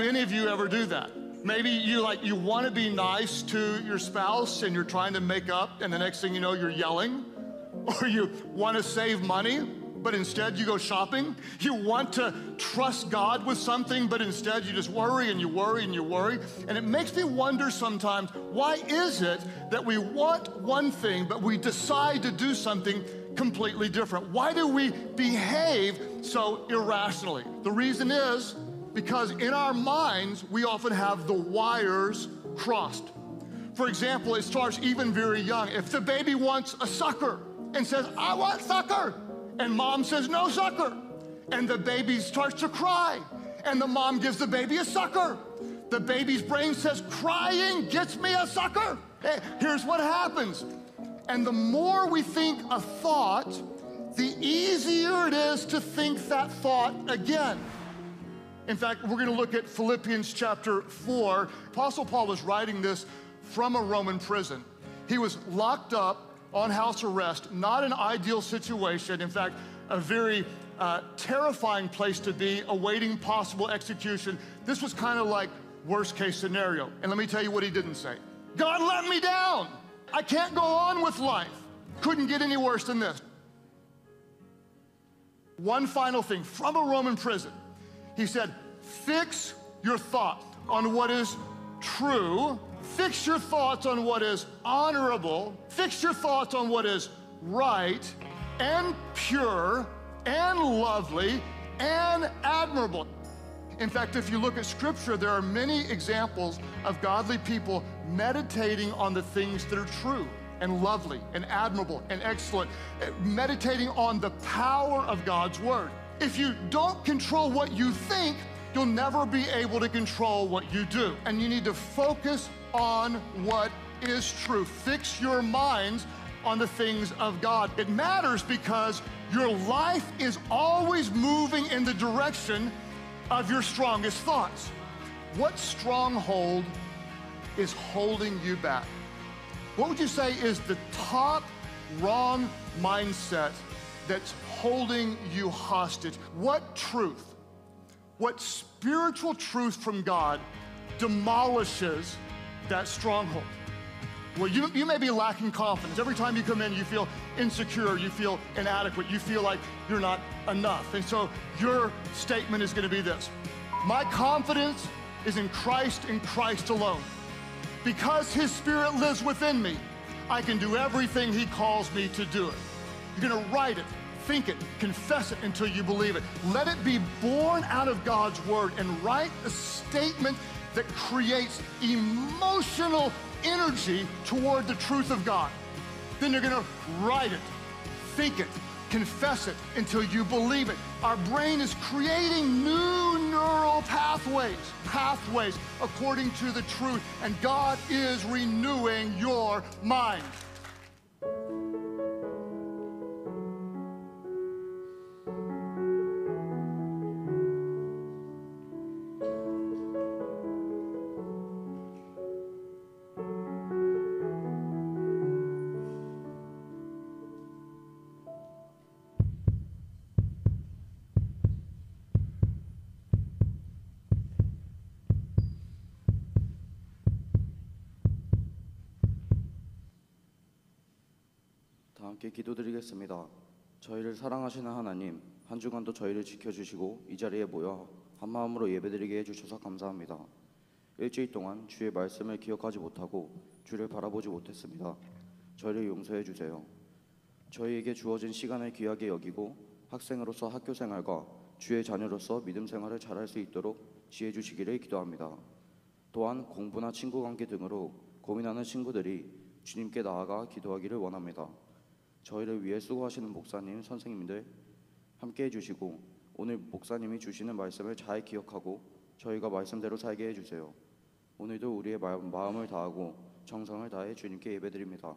Do any of you ever do that? Maybe you want to be nice to your spouse and you're trying to make up, and the next thing you know, you're yelling. Or you want to save money, but instead you go shopping. You want to trust God with something, but instead you just worry and you worry and you worry. And it makes me wonder sometimes, why is it that we want one thing, but we decide to do something completely different? Why do we behave so irrationally? The reason is because in our minds, we often have the wires crossed. For example, it starts even very young. If the baby wants a sucker and says, I want sucker, and mom says, no sucker, and the baby starts to cry, and the mom gives the baby a sucker, the baby's brain says, crying gets me a sucker. Hey, here's what happens. And the more we think a thought, the easier it is to think that thought again. In fact, we're going to look at Philippians chapter 4. Apostle Paul was writing this from a Roman prison. He was locked up on house arrest, not an ideal situation. In fact, a very terrifying place to be, awaiting possible execution. This was kind of like worst case scenario. And let me tell you what he didn't say. God let me down. I can't go on with life. Couldn't get any worse than this. One final thing from a Roman prison. He said, fix your thought on what is true. Fix your thoughts on what is honorable. Fix your thoughts on what is right and pure and lovely and admirable. In fact, if you look at Scripture, there are many examples of godly people meditating on the things that are true and lovely and admirable and excellent, meditating on the power of God's Word. If you don't control what you think, you'll never be able to control what you do. And you need to focus on what is true. Fix your minds on the things of God. It matters because your life is always moving in the direction of your strongest thoughts. What stronghold is holding you back? What would you say is the top wrong mindset that's holding you hostage? What truth, what spiritual truth from God demolishes that stronghold? Well, you may be lacking confidence. Every time you come in, you feel insecure, you feel inadequate, you feel like you're not enough. And so your statement is going to be this: my confidence is in Christ alone. Because His Spirit lives within me, I can do everything He calls me to do it. You're going to write it, think it, confess it until you believe it. Let it be born out of God's Word, and write a statement that creates emotional energy toward the truth of God. Then you're going to write it, think it, confess it until you believe it. Our brain is creating new neural pathways according to the truth, and God is renewing your mind. 함께 기도드리겠습니다. 저희를 사랑하시는 하나님, 한 주간도 저희를 지켜주시고 이 자리에 모여 한 마음으로 예배드리게 해주셔서 감사합니다. 일주일 동안 주의 말씀을 기억하지 못하고 주를 바라보지 못했습니다. 저희를 용서해 주세요. 저희에게 주어진 시간을 귀하게 여기고 학생으로서 학교 생활과 주의 자녀로서 믿음 생활을 잘할 수 있도록 지혜 주시기를 기도합니다. 또한 공부나 친구 관계 등으로 고민하는 친구들이 주님께 나아가 기도하기를 원합니다. 저희를 위해 수고하시는 목사님, 선생님들 함께 해주시고 오늘 목사님이 주시는 말씀을 잘 기억하고 저희가 말씀대로 살게 해주세요. 오늘도 우리의 마음을 다하고 정성을 다해 주님께 예배드립니다.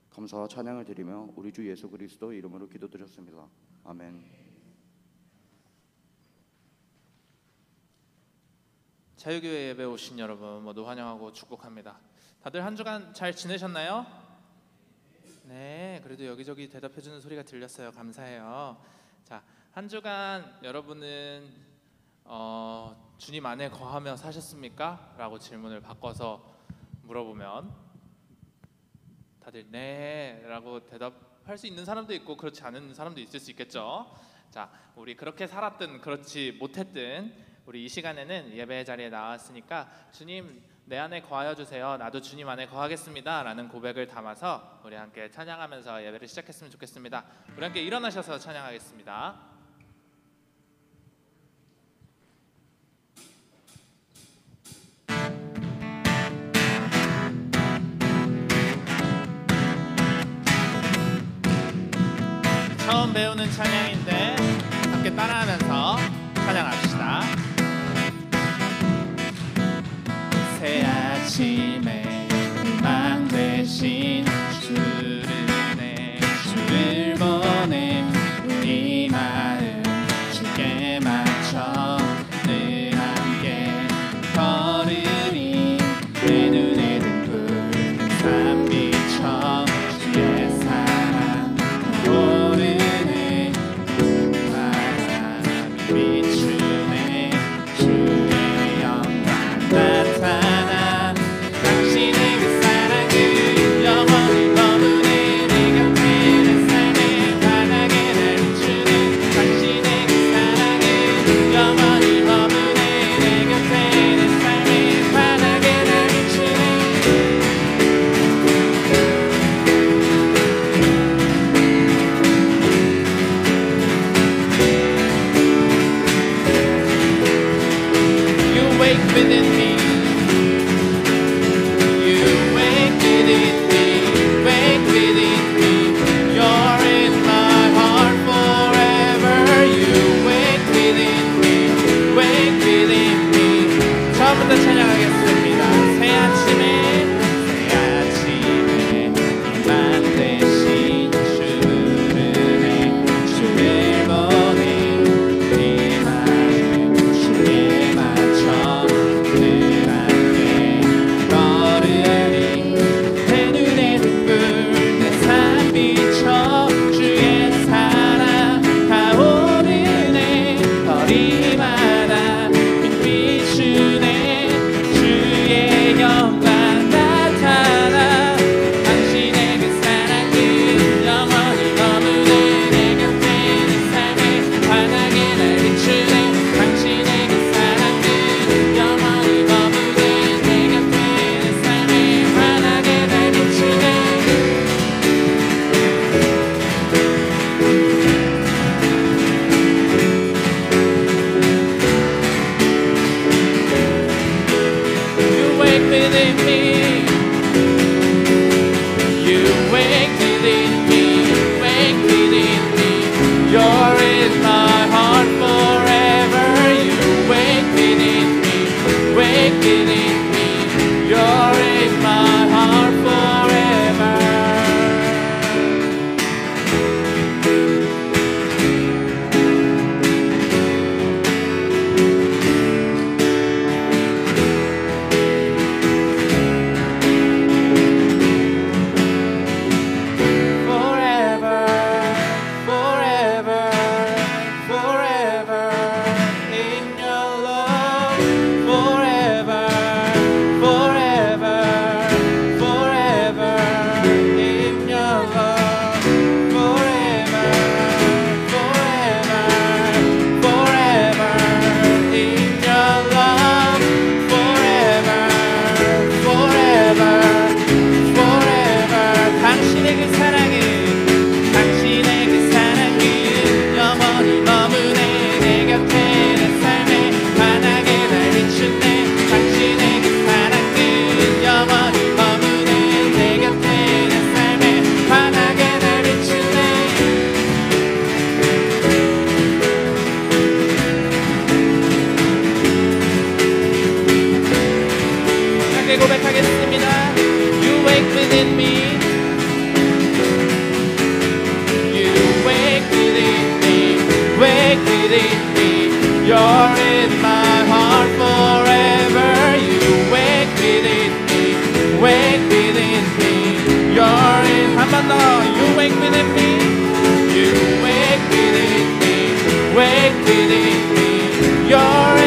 감사와 찬양을 드리며 우리 주 예수 그리스도 이름으로 기도드렸습니다. 아멘. 자유교회 예배 오신 여러분 모두 환영하고 축복합니다. 다들 한 주간 잘 지내셨나요? 네, 그래도 여기저기 대답해주는 소리가 들렸어요. 감사해요. 자, 한 주간 여러분은 주님 안에 거하며 사셨습니까? 라고 질문을 바꿔서 물어보면 다들 네 라고 대답할 수 있는 사람도 있고 그렇지 않은 사람도 있을 수 있겠죠. 자, 우리 그렇게 살았든 그렇지 못했든 우리 이 시간에는 예배 자리에 나왔으니까 주님 내 안에 거하여 주세요. 나도 주님 안에 거하겠습니다. 라는 고백을 담아서 우리 함께 찬양하면서 예배를 시작했으면 좋겠습니다. 우리 함께 일어나셔서 찬양하겠습니다. 처음 배우는 찬양인데 함께 따라하면서 찬양합시다. 새 아침에 희망 되신 주를 내 주를 보내 우리 마음 주께 맞춰 늘 함께 걸으리 내 눈에 든 붉은 삶 비춰 주의 사랑 오르네 바람이 비추네 주의 영광 나타나 당신의 그 사랑은 영원히 머무네 내 곁에 내 삶의 환하게 날 비추네 당신의 그 사랑은 영원히 머무네 내 곁에 내 삶의 환하게 날 비추네 You wake within me. You wake within me. Wake within me. You're in my heart forever. You wake within me. Wake within me. 처음부터 찬양하겠습니다. 새 아침에 희망 되신 주를 내 주를 보내 네 마음 주께 맞춰 늘 함께 걸으리 내 눈에 든 붉은 삶 비춰 주의 사랑 타오르네 거리마다 빛 비추네 주의 영광 나타나 당신의 그 사랑은 영원히 머무네 내 곁에 내 삶에 환하게 날 비추네 당신의 그 사랑은 영원히 머무네 내 곁에 내 삶에 환하게 날 비추네 You wake within me. You wake within me. Wake within me. You're in my heart forever. You wake within me. Wake within me. You're in my heart forever. Forever, forever, forever in your love. Forever, forever, forever in your love. Forever, forever, forever in your love. Forever, forever, forever 당신의 그 사랑은 당신의 그 사랑은 영원히 머무네 내 곁에 내 삶에 환하게 날 비추네 당신의 그 사랑은 영원히 머무네 내 곁에 내 삶에 환하게 날 비추네 함께 고백하겠습니다. You wake within me. You wake within me. Wake within me. You're in my heart forever. You wake within me. Wake within me. You're in 한 번 더. You wake within me. You wake within me. Wake within me. You're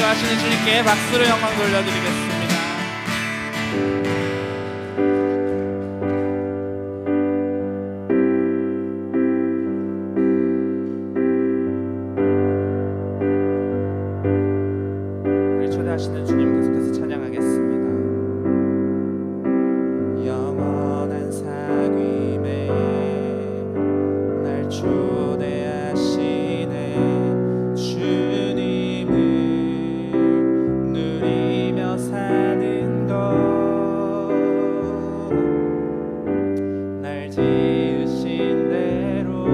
하시는 주님께 박수로 영광 돌려드리겠습니다. 우리 초대하시는 주님 계속해서 찬양하겠습니다. 영원한 사귐에 날 초대하시네 주님을 누리며 사는 것, 날 지으신 대로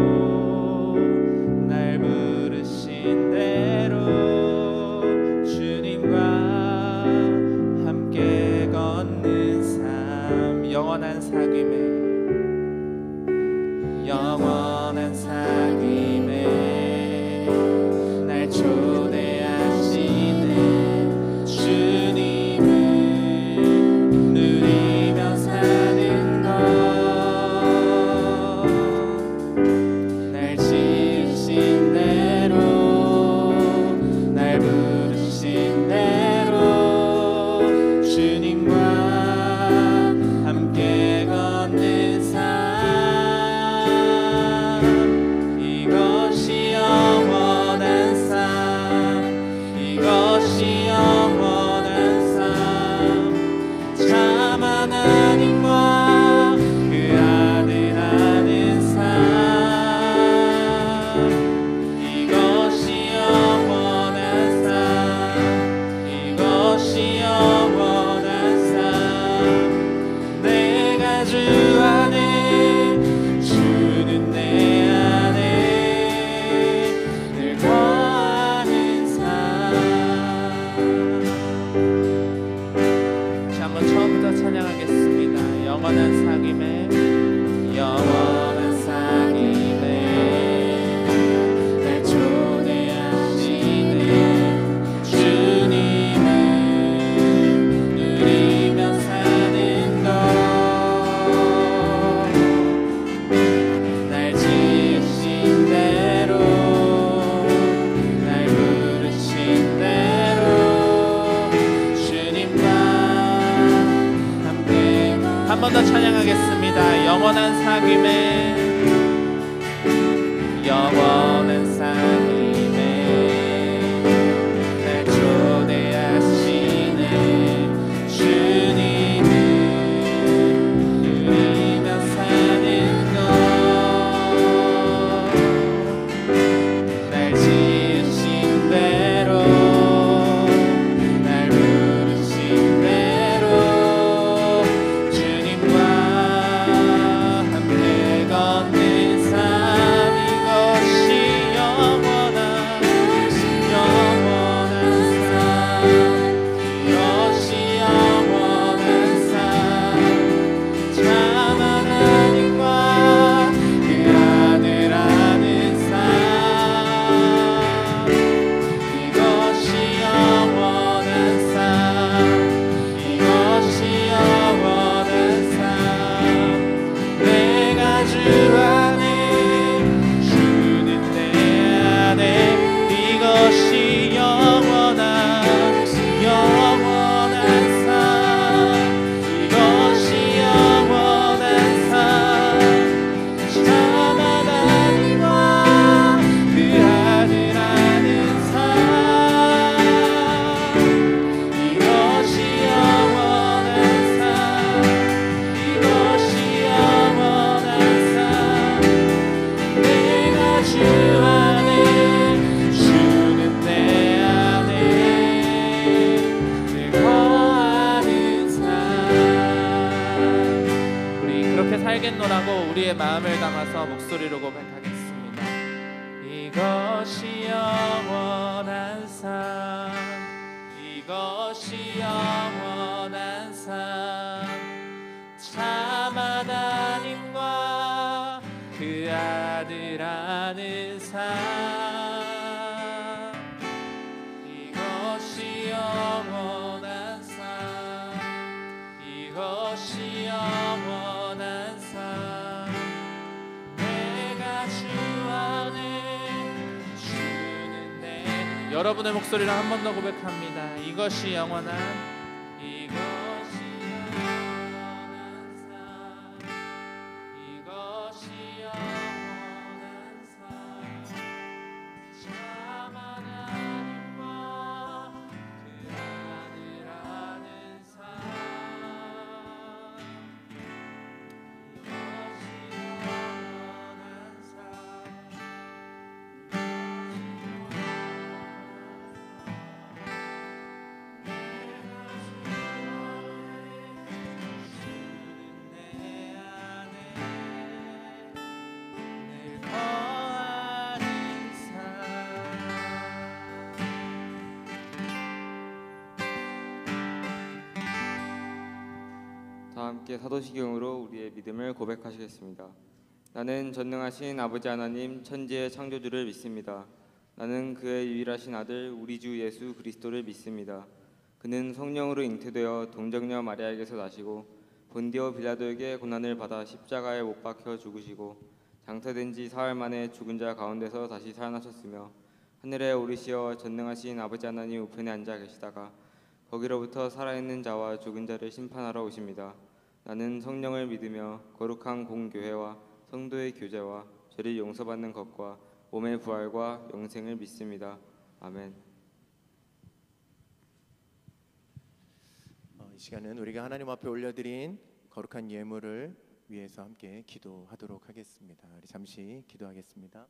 날 부르신 대로 주님과 함께 걷는 삶. 영원한 사귐에 영원한 사귐에 날 초대하시네 주님을 누리며 사는 것, 날 지으신 대로 날 부르신 대로 주님과 함께 걷는 삶. 이것이 영원한 삶, 이것이 영원한 삶. 참 하나님과 그 아들 아는 삶. 이것이 영원한 삶, 이것이 영원한 삶. 내가 주 안에 주는 내 안에 늘 거하는 삶. 다시 한번 처음부터 찬양하겠습니다. 영원한 사귐에 영원한 사귐에 날 초대하시네 주님을 누리며 사는 것, 날 지으신 대로 날 부르신 대로 주님과 함께. 한 번 더 찬양하겠습니다. 영원한 사귐에 영원한 사귐에 날 초대하시네 주님을 누리며 사는 것, 날 지으신 대로 날 부르신 대로 주님과 함께 걷는 삶. 이것이 영원한 영원한 삶, 이것이 영원한 삶. 참 하나님과 그 아들 아는 삶. 이것이 영원한 삶, 이것이 영원한 삶. 내가 주 안에 주는 내 안에 이것이 영원한 영원한 삶. 이것이 영원한 삶. 참 하나님과 그 아들 아는 삶. 이것이 영원한 삶, 이것이 영원한 삶. 내가 주 안에 주는 내 안에 늘 거하는 삶. 우리 그렇게 살겠노라고 우리의 마음을 담아서 목소리로 고백하겠습니다. 이것이 영원한 삶, 이것이 영원한 삶. 참 하나님과 그 아들 아는 삶. 이것이 영원한 삶, 이것이 영원한 삶. 내가 주 안에 주는 내 여러분의 목소리를 한 번 더 고백합니다. 이것이 영원한 다 함께 사도시경으로 우리의 믿음을 고백하시겠습니다. 나는 전능하신 아버지 하나님 천지의 창조주를 믿습니다. 나는 그의 유일하신 아들 우리 주 예수 그리스도를 믿습니다. 그는 성령으로 잉태되어 동정녀 마리아에게서 나시고 본디오 빌라도에게 고난을 받아 십자가에 못 박혀 죽으시고 장사된 지 사흘 만에 죽은 자 가운데서 다시 살아나셨으며 하늘에 오르시어 전능하신 아버지 하나님 우편에 앉아 계시다가 거기로부터 살아있는 자와 죽은 자를 심판하러 오십니다. 나는 성령을 믿으며 거룩한 공교회와 성도의 교제와 죄를 용서받는 것과 몸의 부활과 영생을 믿습니다. 아멘. 이 시간은 우리가 하나님 앞에 올려드린 거룩한 예물을 위해서 함께 기도하도록 하겠습니다. 우리 잠시 기도하겠습니다.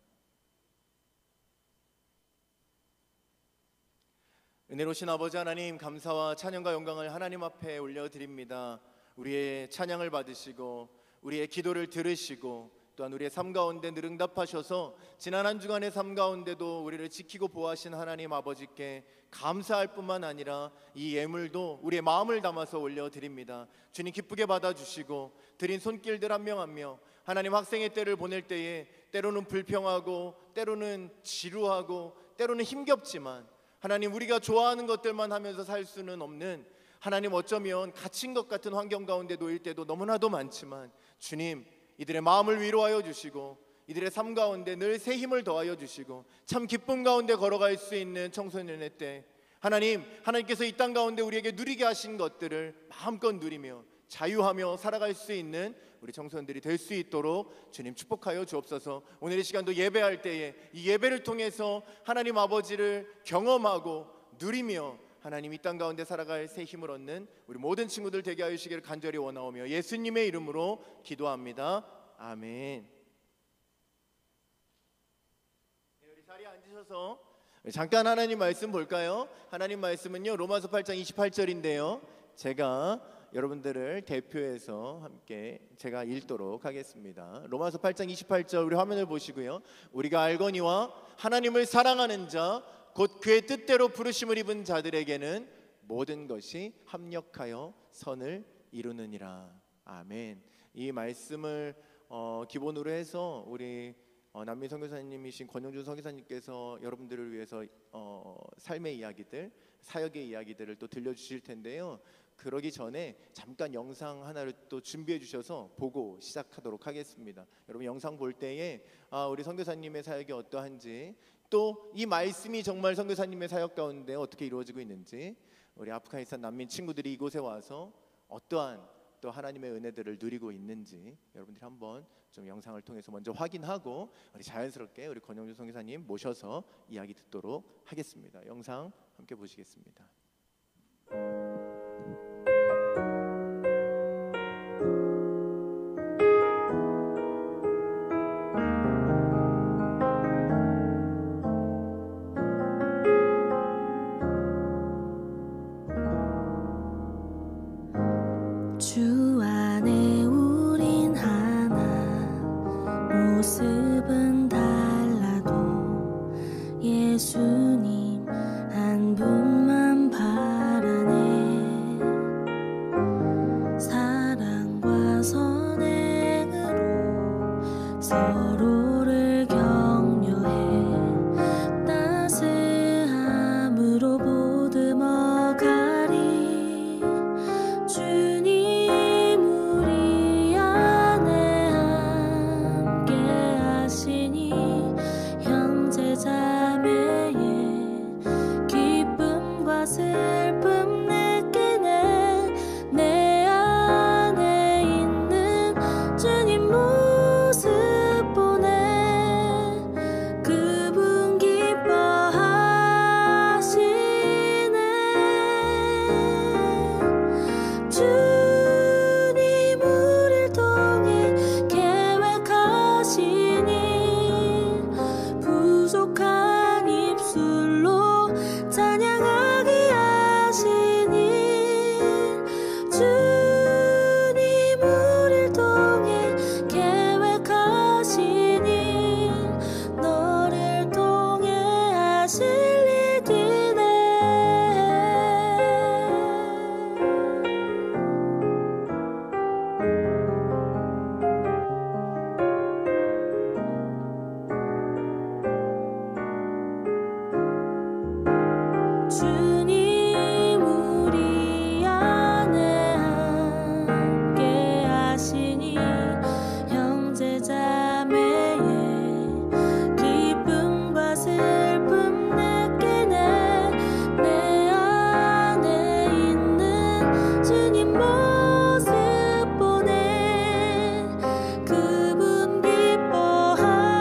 은혜로우신 아버지 하나님, 감사와 찬양과 영광을 하나님 앞에 올려드립니다. 우리의 찬양을 받으시고 우리의 기도를 들으시고 또한 우리의 삶 가운데 늘 응답하셔서 지난 한 주간의 삶 가운데도 우리를 지키고 보호하신 하나님 아버지께 감사할 뿐만 아니라 이 예물도 우리의 마음을 담아서 올려드립니다. 주님 기쁘게 받아주시고 드린 손길들 한 명 한 명 하나님 학생의 때를 보낼 때에 때로는 불평하고 때로는 지루하고 때로는 힘겹지만 하나님 우리가 좋아하는 것들만 하면서 살 수는 없는, 하나님 어쩌면 갇힌 것 같은 환경 가운데 놓일 때도 너무나도 많지만 주님 이들의 마음을 위로하여 주시고 이들의 삶 가운데 늘 새 힘을 더하여 주시고 참 기쁨 가운데 걸어갈 수 있는 청소년의 때 하나님께서 이 땅 가운데 우리에게 누리게 하신 것들을 마음껏 누리며 자유하며 살아갈 수 있는 우리 청소년들이 될 수 있도록 주님 축복하여 주옵소서. 오늘 이 시간도 예배할 때에 이 예배를 통해서 하나님 아버지를 경험하고 누리며 하나님 이 땅 가운데 살아갈 새 힘을 얻는 우리 모든 친구들 되게 하여 주시기를 간절히 원하오며 예수님의 이름으로 기도합니다. 아멘. 우리 자리에 앉으셔서 잠깐 하나님 말씀 볼까요? 하나님 말씀은요 로마서 8장 28절인데요 제가 여러분들을 대표해서 함께 제가 읽도록 하겠습니다. 로마서 8장 28절 우리 화면을 보시고요. 우리가 알거니와 하나님을 사랑하는 자 곧 그의 뜻대로 부르심을 입은 자들에게는 모든 것이 합력하여 선을 이루느니라. 아멘. 이 말씀을 기본으로 해서 우리 남미 선교사님이신 권영준 선교사님께서 여러분들을 위해서 삶의 이야기들, 사역의 이야기들을 또 들려주실 텐데요. 그러기 전에 잠깐 영상 하나를 또 준비해 주셔서 보고 시작하도록 하겠습니다. 여러분 영상 볼 때에 우리 선교사님의 사역이 어떠한지, 또 이 말씀이 정말 선교사님의 사역 가운데 어떻게 이루어지고 있는지, 우리 아프가니스탄 난민 친구들이 이곳에 와서 어떠한 또 하나님의 은혜들을 누리고 있는지 여러분들이 한번 좀 영상을 통해서 먼저 확인하고 우리 자연스럽게 우리 권영준 선교사님 모셔서 이야기 듣도록 하겠습니다. 영상 함께 보시겠습니다. 주 안에 우린 하나, 모습은 달라도 예수님 한 분만 바라네. 사랑과 선행으로 서로를 격려해 따스함으로 보듬어가리. 주님 우리 안에 함께하여 슬픔 느끼네. 내 안에 있는 주님 모습 보네. 그분 기뻐하시네. 주님 우릴 통해 계획하신 일, 부족한 입술로 찬양하게 하신 일, 주님 우릴 통해 계획하신 일, 너를 통해 하실 일 기대해. 주님 우리 안에 함께 하시니 형제 자매의 기쁨과 슬픔 느끼네. 내 안에 있는 주님 모습 보네. 그분 기뻐하시네.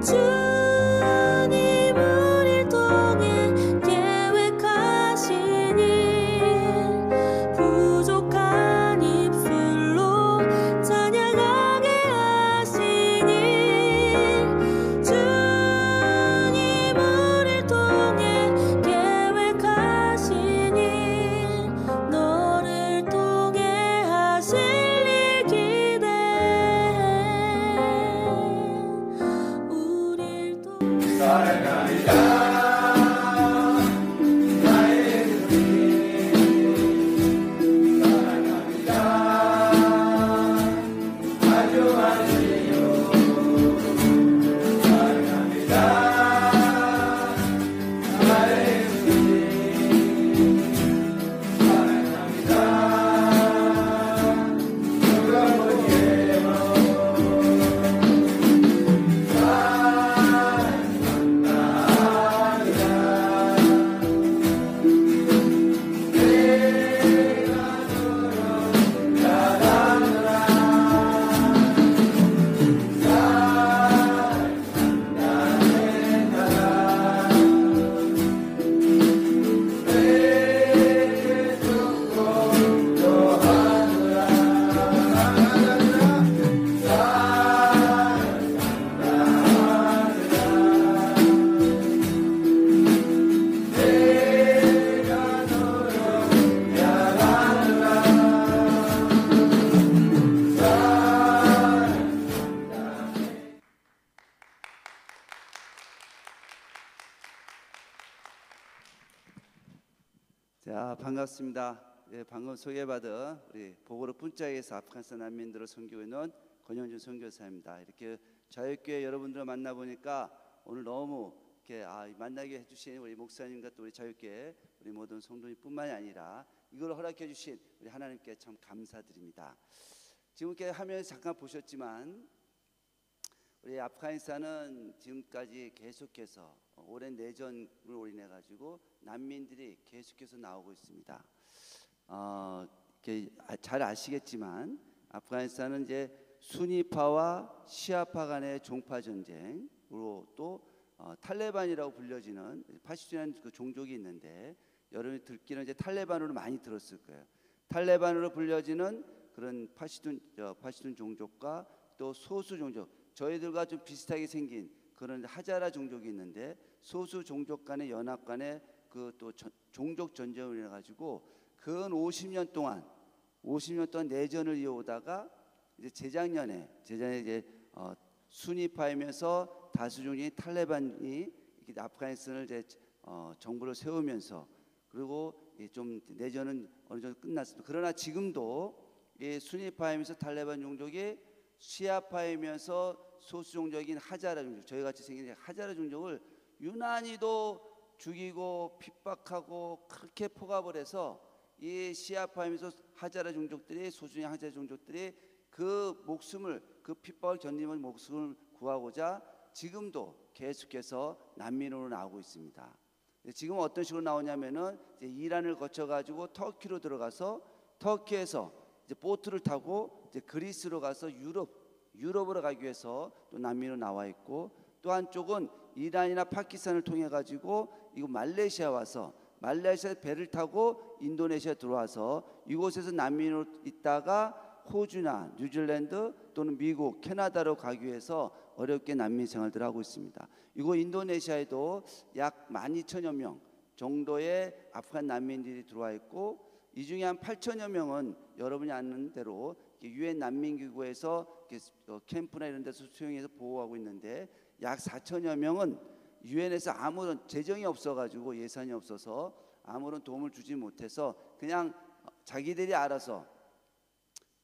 주님 우릴 통해 계획하신 일, 부족한 입술로 찬양하게 하신 일, 주님 우릴 통해 계획하신 일, 너를 통해 하실 일 기대해. 우릴 통해 자, 반갑습니다. 예, 방금 소개받은 우리 보고로 분짜에서 아프간스탄 난민들을 섬기고 있는 권영준 선교사입니다. 이렇게 자유교회 여러분들을 만나보니까 오늘 너무 이렇게 만나게 해주신 우리 목사님과 또 우리 자유교회 우리 모든 성도님뿐만이 아니라 이걸 허락해 주신 우리 하나님께 참 감사드립니다. 지금 이렇게 화면에서 잠깐 보셨지만 우리 아프가니스탄은 지금까지 계속해서 오랜 내전을 올인해 가지고 난민들이 계속해서 나오고 있습니다. 잘 아시겠지만 아프가니스탄은 이제 수니파와 시아파 간의 종파 전쟁으로 또 탈레반이라고 불려지는 파시스트한 그 종족이 있는데 여러분이 듣기는 이제 탈레반으로 많이 들었을 거예요. 탈레반으로 불려지는 그런 파시스트 종족과 또 소수 종족, 저희들과 좀 비슷하게 생긴 그런 하자라 종족이 있는데 소수 종족 간의 연합 간의 그 또 종족 전쟁을 해 가지고 근 50년 동안 내전을 이어오다가 이제 재작년에 이제 수니파이면서 다수 종족인 탈레반이 아프가니스탄을 이제 정부를 세우면서 그리고 좀 내전은 어느 정도 끝났습니다. 그러나 지금도 이 수니파이면서 탈레반 종족이 시아파이면서 소수 종족인 하자라 종족, 저희 같이 생긴 하자라 종족을 유난히도 죽이고 핍박하고 그렇게 포갑을 해서 이 시아파이면서 하자라 종족들이 소수의 하자라 종족들이 그 목숨을 그 핍박을 견디는 목숨을 구하고자 지금도 계속해서 난민으로 나오고 있습니다. 지금 어떤 식으로 나오냐면은 이제 이란을 거쳐 가지고 터키로 들어가서 터키에서 이제 보트를 타고 이제 그리스로 가서 유럽으로 가기 위해서 또 난민으로 나와 있고, 또 한쪽은 이란이나 파키스탄을 통해 가지고 이거 말레이시아 와서 말레이시아 배를 타고 인도네시아 들어와서 이곳에서 난민으로 있다가 호주나 뉴질랜드 또는 미국, 캐나다로 가기 위해서 어렵게 난민 생활들을 하고 있습니다. 이거 인도네시아에도 약 12,000여 명 정도의 아프간 난민들이 들어와 있고, 이 중에 한 8,000여 명은 여러분이 아는 대로 유엔 난민기구에서 캠프나 이런 데서 수용해서 보호하고 있는데, 약 4,000여 명은 유엔에서 아무런 재정이 없어가지고 예산이 없어서 아무런 도움을 주지 못해서 그냥 자기들이 알아서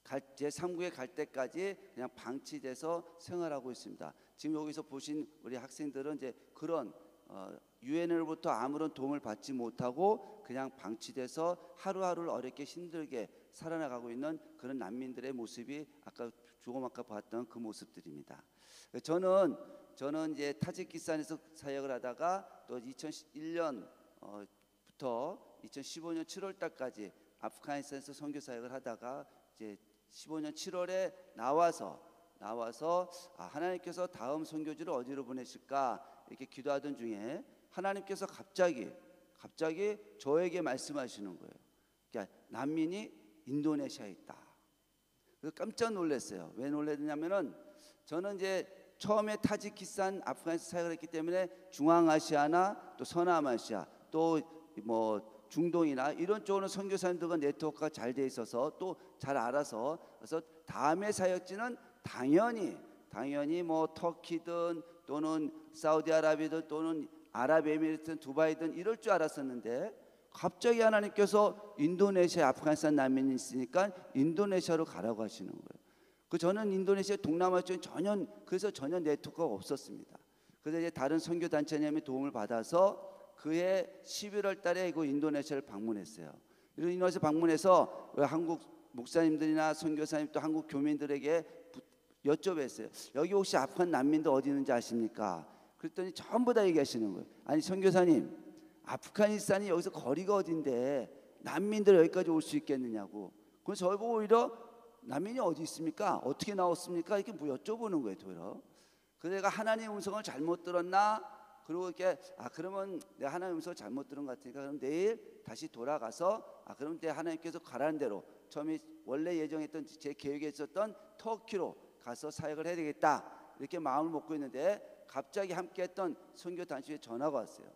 제3국에 갈 때까지 그냥 방치돼서 생활하고 있습니다. 지금 여기서 보신 우리 학생들은 이제 그런 유엔으로부터 아무런 도움을 받지 못하고 그냥 방치돼서 하루하루를 어렵게 힘들게 살아나가고 있는 그런 난민들의 모습이 조금 아까 봤던 그 모습들입니다. 저는 이제 타지키스탄에서 사역을 하다가 또 2001년부터 2015년 7월 달까지 아프가니스탄에서 선교 사역을 하다가 이제 15년 7월에 나와서 하나님께서 다음 선교지를 어디로 보내실까 이렇게 기도하던 중에 하나님께서 갑자기 저에게 말씀하시는 거예요. 그러니까 난민이 인도네시아에 있다. 그래서 깜짝 놀랐어요. 왜 놀랐냐면은 저는 이제 처음에 타지키스탄, 아프가니스탄 사역을 했기 때문에 중앙아시아나 또 서남아시아 또 뭐 중동이나 이런 쪽으로는 선교사님들과 네트워크가 잘 돼 있어서 또 잘 알아서, 그래서 다음에 사역지는 당연히 뭐 터키든 또는 사우디아라비아든 또는 아랍에미리트든 두바이든 이럴 줄 알았었는데, 갑자기 하나님께서 인도네시아 아프가니스탄 난민이 있으니까 인도네시아로 가라고 하시는 거예요. 저는 인도네시아 동남아 쪽에 전혀 네트워크가 없었습니다. 그래서 이제 다른 선교 단체님의 도움을 받아서 그해 11월 달에 이거 인도네시아를 방문했어요. 그리고 인도네시아 방문해서 한국 목사님들이나 선교사님 또 한국 교민들에게 여쭤봤어요. 여기 혹시 아프간 난민들 어디 있는지 아십니까? 그랬더니 전부 다 얘기하시는 거예요. 아니 선교사님, 아프가니스탄이 여기서 거리가 어딘데 난민들 여기까지 올 수 있겠느냐고. 그래서 저희 보고 오히려 난민이 어디 있습니까? 어떻게 나왔습니까? 이렇게 뭐 여쭤보는 거예요, 도리어. 그래서 내가 하나님의 음성을 잘못 들었나? 그리고 이렇게 그러면 내가 하나님의 음성을 잘못 들은 것 같으니까 그럼 내일 다시 돌아가서 그럼 내 하나님께서 가라는 대로 처음에 원래 예정했던 제 계획에 있었던 터키로 가서 사역을 해야 되겠다 이렇게 마음을 먹고 있는데, 갑자기 함께했던 선교 단체에 전화가 왔어요.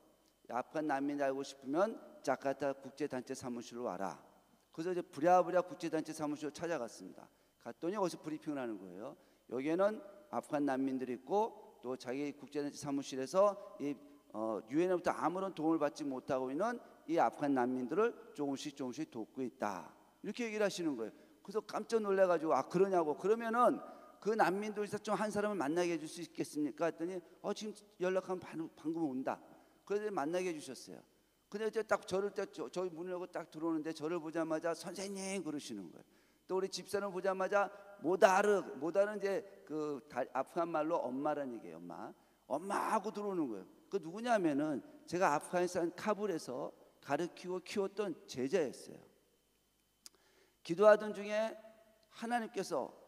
아프간 난민 알고 싶으면 자카르타 국제단체 사무실로 와라. 그래서 이제 부랴부랴 국제단체 사무실로 찾아갔습니다. 갔더니 어디서 브리핑을 하는 거예요. 여기에는 아프간 난민들이 있고 또 자기 국제단체 사무실에서 이 유엔으로부터 아무런 도움을 받지 못하고 있는 이 아프간 난민들을 조금씩 돕고 있다. 이렇게 얘기를 하시는 거예요. 그래서 깜짝 놀라가지고 그러냐고. 그러면은 그 난민들에서 좀 한 사람을 만나게 해줄 수 있겠습니까? 했더니 지금 연락하면 방금 온다. 그래서 만나게 해주셨어요. 근데 이제 딱 저희 문을 열고 딱 들어오는데 저를 보자마자 선생님 그러시는 거예요. 또 우리 집사람을 보자마자 모다르 이제 그 아프간 말로 엄마라는 얘기예요. 엄마 하고 들어오는 거예요. 그 누구냐면은 제가 아프가니스탄 카불에서 가르치고 키웠던 제자였어요. 기도하던 중에 하나님께서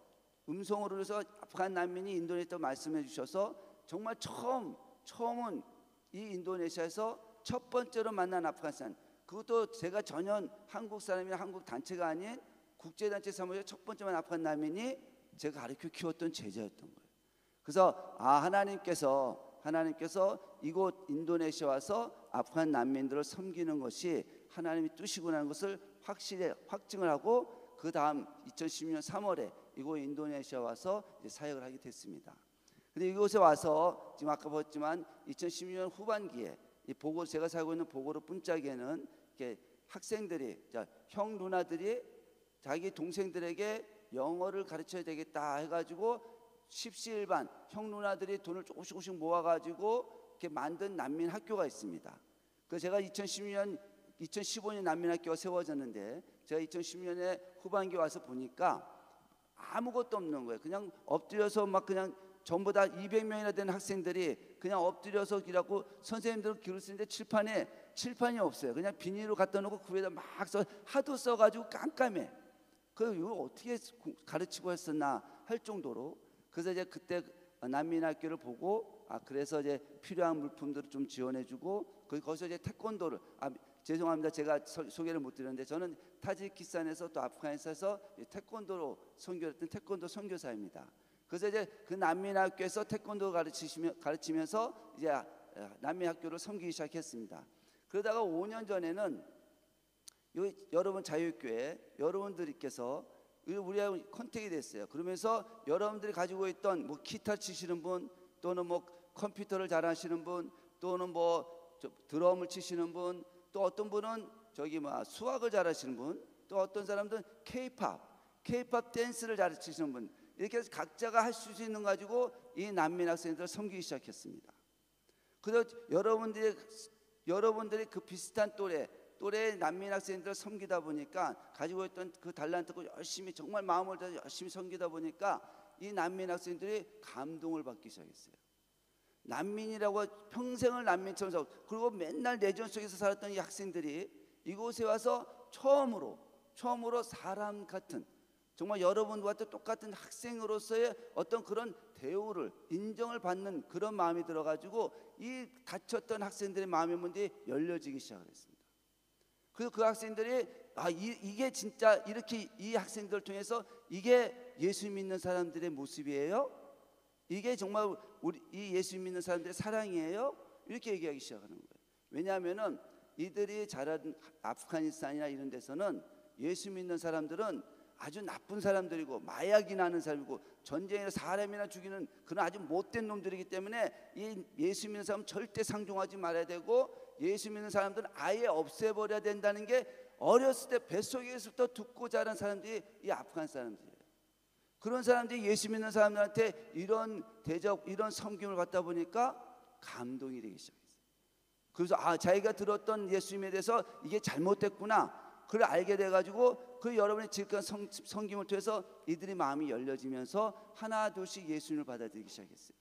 음성으로 해서 아프간 난민이 인도네시아에 말씀해 주셔서 정말 처음은 이 인도네시아에서 첫 번째로 만난 아프가니스탄, 그것도 제가 전혀 한국 사람이나 한국 단체가 아닌 국제단체 사무실 첫 번째 만난 아프간 난민이 제가 가르쳐 키웠던 제자였던 거예요. 그래서 하나님께서 이곳 인도네시아 와서 아프간 난민들을 섬기는 것이 하나님의 뜻이구나는 것을 확실히 확증을 하고, 그 다음 2016년 3월에 이곳 인도네시아 와서 이제 사역을 하게 됐습니다. 근데 이곳에 와서 지금 아까 보았지만 2016년 후반기에 이 보고 제가 살고 있는 보고로 분짝에는 이렇게 학생들이 형 누나들이 자기 동생들에게 영어를 가르쳐야 되겠다 해가지고 십시일반 형 누나들이 돈을 조금씩 모아가지고 이렇게 만든 난민 학교가 있습니다. 그 제가 2015년 난민 학교가 세워졌는데 제가 2016년에 후반기 와서 보니까 아무것도 없는 거예요. 그냥 엎드려서 막 그냥 전부 다 200명이나 되는 학생들이 그냥 엎드려서 일하고 선생님들은 글을 쓰는데 칠판이 없어요. 그냥 비닐로 갖다 놓고 그 위에다 막 하도 써가지고 깜깜해. 이거 어떻게 가르치고 했었나 할 정도로. 그래서 이제 그때 난민학교를 보고 그래서 이제 필요한 물품들을 좀 지원해주고 거기서 이제 태권도를 죄송합니다. 제가 소개를 못 드렸는데 저는 타지키스탄에서 또 아프가니스탄에서 태권도로 선교했던 태권도 선교사입니다. 그래서 이제 그 난민학교에서 태권도 가르치면서 이제 난민학교를 섬기기 시작했습니다. 그러다가 5년 전에는 여러분 자유교회 여러분들께서 우리하고 컨택이 됐어요. 그러면서 여러분들이 가지고 있던 뭐 기타 치시는 분 또는 뭐 컴퓨터를 잘하시는 분 또는 뭐 드럼을 치시는 분 또 어떤 분은 수학을 잘하시는 분 또 어떤 사람들은 K-팝 댄스를 잘하시는 분 이렇게 해서 각자가 할 수 있는 거 가지고 이 난민 학생들을 섬기기 시작했습니다. 그래서 여러분들이 그 비슷한 또래 난민 학생들을 섬기다 보니까 가지고 있던 그 달란트고 열심히 정말 마음을 다해 열심히 섬기다 보니까 이 난민 학생들이 감동을 받기 시작했어요. 난민이라고 평생을 난민처럼 살고 그리고 맨날 내전 속에서 살았던 이 학생들이 이곳에 와서 처음으로 사람 같은 정말 여러분과 똑같은 학생으로서의 어떤 그런 대우를 인정을 받는 그런 마음이 들어가지고 이 닫혔던 학생들의 마음의 문이 열려지기 시작을 했습니다. 그래서 그 학생들이 이게 진짜 이렇게 이 학생들을 통해서 이게 예수 믿는 사람들의 모습이에요? 이게 정말 이 예수 믿는 사람들의 사랑이에요? 이렇게 얘기하기 시작하는 거예요. 왜냐하면은 이들이 자란 아프가니스탄이나 이런 데서는 예수 믿는 사람들은 아주 나쁜 사람들이고 마약이나 하는 사람이고 전쟁에서 사람이나 죽이는 그런 아주 못된 놈들이기 때문에 이 예수 믿는 사람은 절대 상종하지 말아야 되고 예수 믿는 사람들은 아예 없애버려야 된다는 게 어렸을 때 뱃속에서부터 듣고 자란 사람들이 이 아프간 사람들이에요. 그런 사람들이 예수 믿는 사람들한테 이런 대접, 이런 섬김을 받다 보니까 감동이 되기 시작했어요. 그래서 자기가 들었던 예수님에 대해서 이게 잘못됐구나 그걸 알게 돼가지고 그 여러분의 지극한 섬김을 통해서 이들의 마음이 열려지면서 하나 둘씩 예수님을 받아들이기 시작했어요.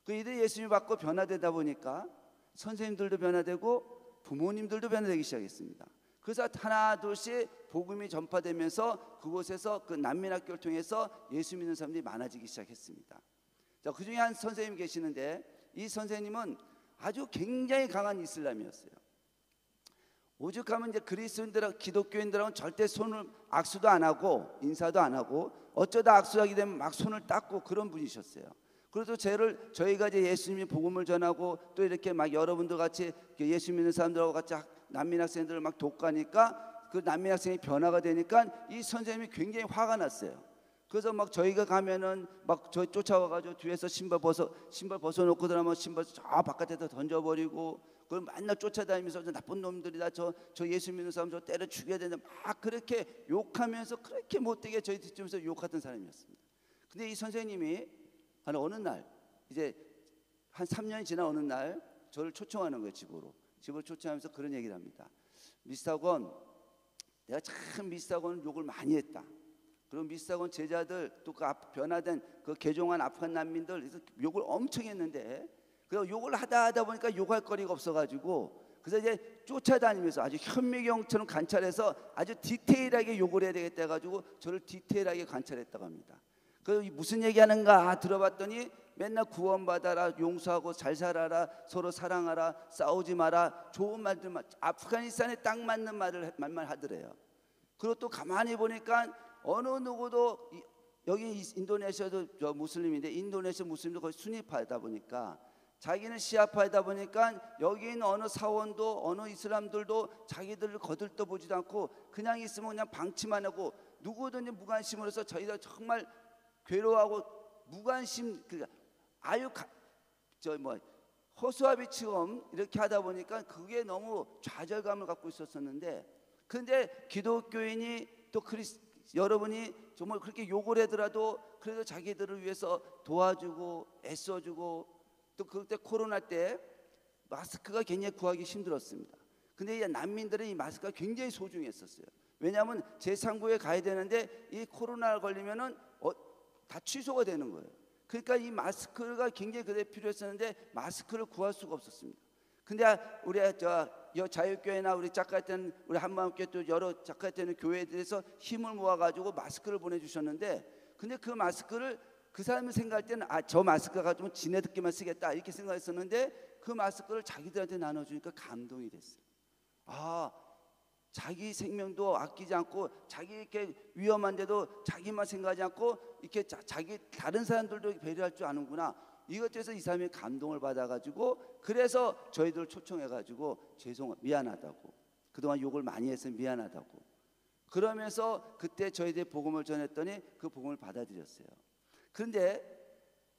그 이들이 예수님을 받고 변화되다 보니까 선생님들도 변화되고 부모님들도 변화되기 시작했습니다. 그래서 하나 둘씩 복음이 전파되면서 그곳에서 그 난민학교를 통해서 예수 믿는 사람들이 많아지기 시작했습니다. 자, 그 중에 한 선생님이 계시는데 이 선생님은 아주 굉장히 강한 이슬람이었어요. 오죽하면 이제 그리스도인들하고 기독교인들하고는 절대 악수도 안 하고 인사도 안 하고 어쩌다 악수하게 되면 막 손을 닦고 그런 분이셨어요. 그래서 저희가 이제 예수님의 복음을 전하고 또 이렇게 막 여러분들 같이 예수 믿는 사람들하고 같이 난민 학생들을 막 돕가니까 그 난민 학생이 변화가 되니까 이 선생님이 굉장히 화가 났어요. 그래서 막 저희가 가면은 막 저희 쫓아와가지고 뒤에서 신발 벗어놓고 들어가면 신발 저 바깥에다 던져버리고 그걸 맨날 쫓아다니면서 나쁜 놈들이다 저 예수 믿는 사람 저 때려 죽여야 된다 막 그렇게 욕하면서 그렇게 못되게 저희 뒷집에서 욕하던 사람이었습니다. 근데 이 선생님이 어느 날 이제 한 3년이 지난 어느 날 저를 초청하는 거예요. 집을 초청하면서 그런 얘기를 합니다. 미스터건 내가 참 미스터건 욕을 많이 했다. 그리고 미스터건 제자들 또 그 변화된 그 개종한 아프간 난민들 그래서 욕을 엄청 했는데 그 욕을 하다 보니까 욕할 거리가 없어가지고 그래서 이제 쫓아다니면서 아주 현미경처럼 관찰해서 아주 디테일하게 욕을 해야 되겠다 해가지고 저를 디테일하게 관찰했다고 합니다. 그 무슨 얘기하는가 들어봤더니 맨날 구원받아라 용서하고 잘 살아라 서로 사랑하라 싸우지 마라 좋은 말들만 아프가니스탄에 딱 맞는 말만 하더래요. 그리고 또 가만히 보니까 어느 누구도 여기 인도네시아도 저 무슬림인데 인도네시아 무슬림도 거의 순위파이다 보니까 자기는 시아파이다 보니까 여기 있는 어느 사원도 어느 이슬람들도 자기들을 거들떠보지도 않고 그냥 있으면 그냥 방치만 하고 누구든지 무관심으로서 저희가 정말 괴로워하고 무관심 아유 허수아비처럼 이렇게 하다 보니까 그게 너무 좌절감을 갖고 있었었는데 근데 기독교인이 또 여러분이 정말 그렇게 욕을 하더라도 그래도 자기들을 위해서 도와주고 애써주고 또 그때 코로나 때 마스크가 굉장히 구하기 힘들었습니다. 근데 이 난민들은 이 마스크가 굉장히 소중했었어요. 왜냐하면 제3구에 가야 되는데 이 코로나가 걸리면은 다 취소가 되는 거예요. 그러니까 이 마스크가 굉장히 그때 필요했었는데 마스크를 구할 수가 없었습니다. 근데 우리 자유교회나 우리 작가때는 우리 한마음교회 또 여러 작가때는 교회들에서 힘을 모아가지고 마스크를 보내주셨는데, 근데 그 마스크를 그 사람이 생각할 때는 저 마스크가 가지고 지네들끼리만 쓰겠다 이렇게 생각했었는데, 그 마스크를 자기들한테 나눠주니까 감동이 됐어요. 자기 생명도 아끼지 않고 자기 이렇게 위험한데도 자기만 생각하지 않고 이렇게 자기 다른 사람들도 배려할 줄 아는구나. 이것에서 이 사람이 감동을 받아가지고, 그래서 저희들 초청해가지고 미안하다고, 그동안 욕을 많이 해서 미안하다고 그러면서 그때 저희들이 복음을 전했더니 그 복음을 받아들였어요. 그런데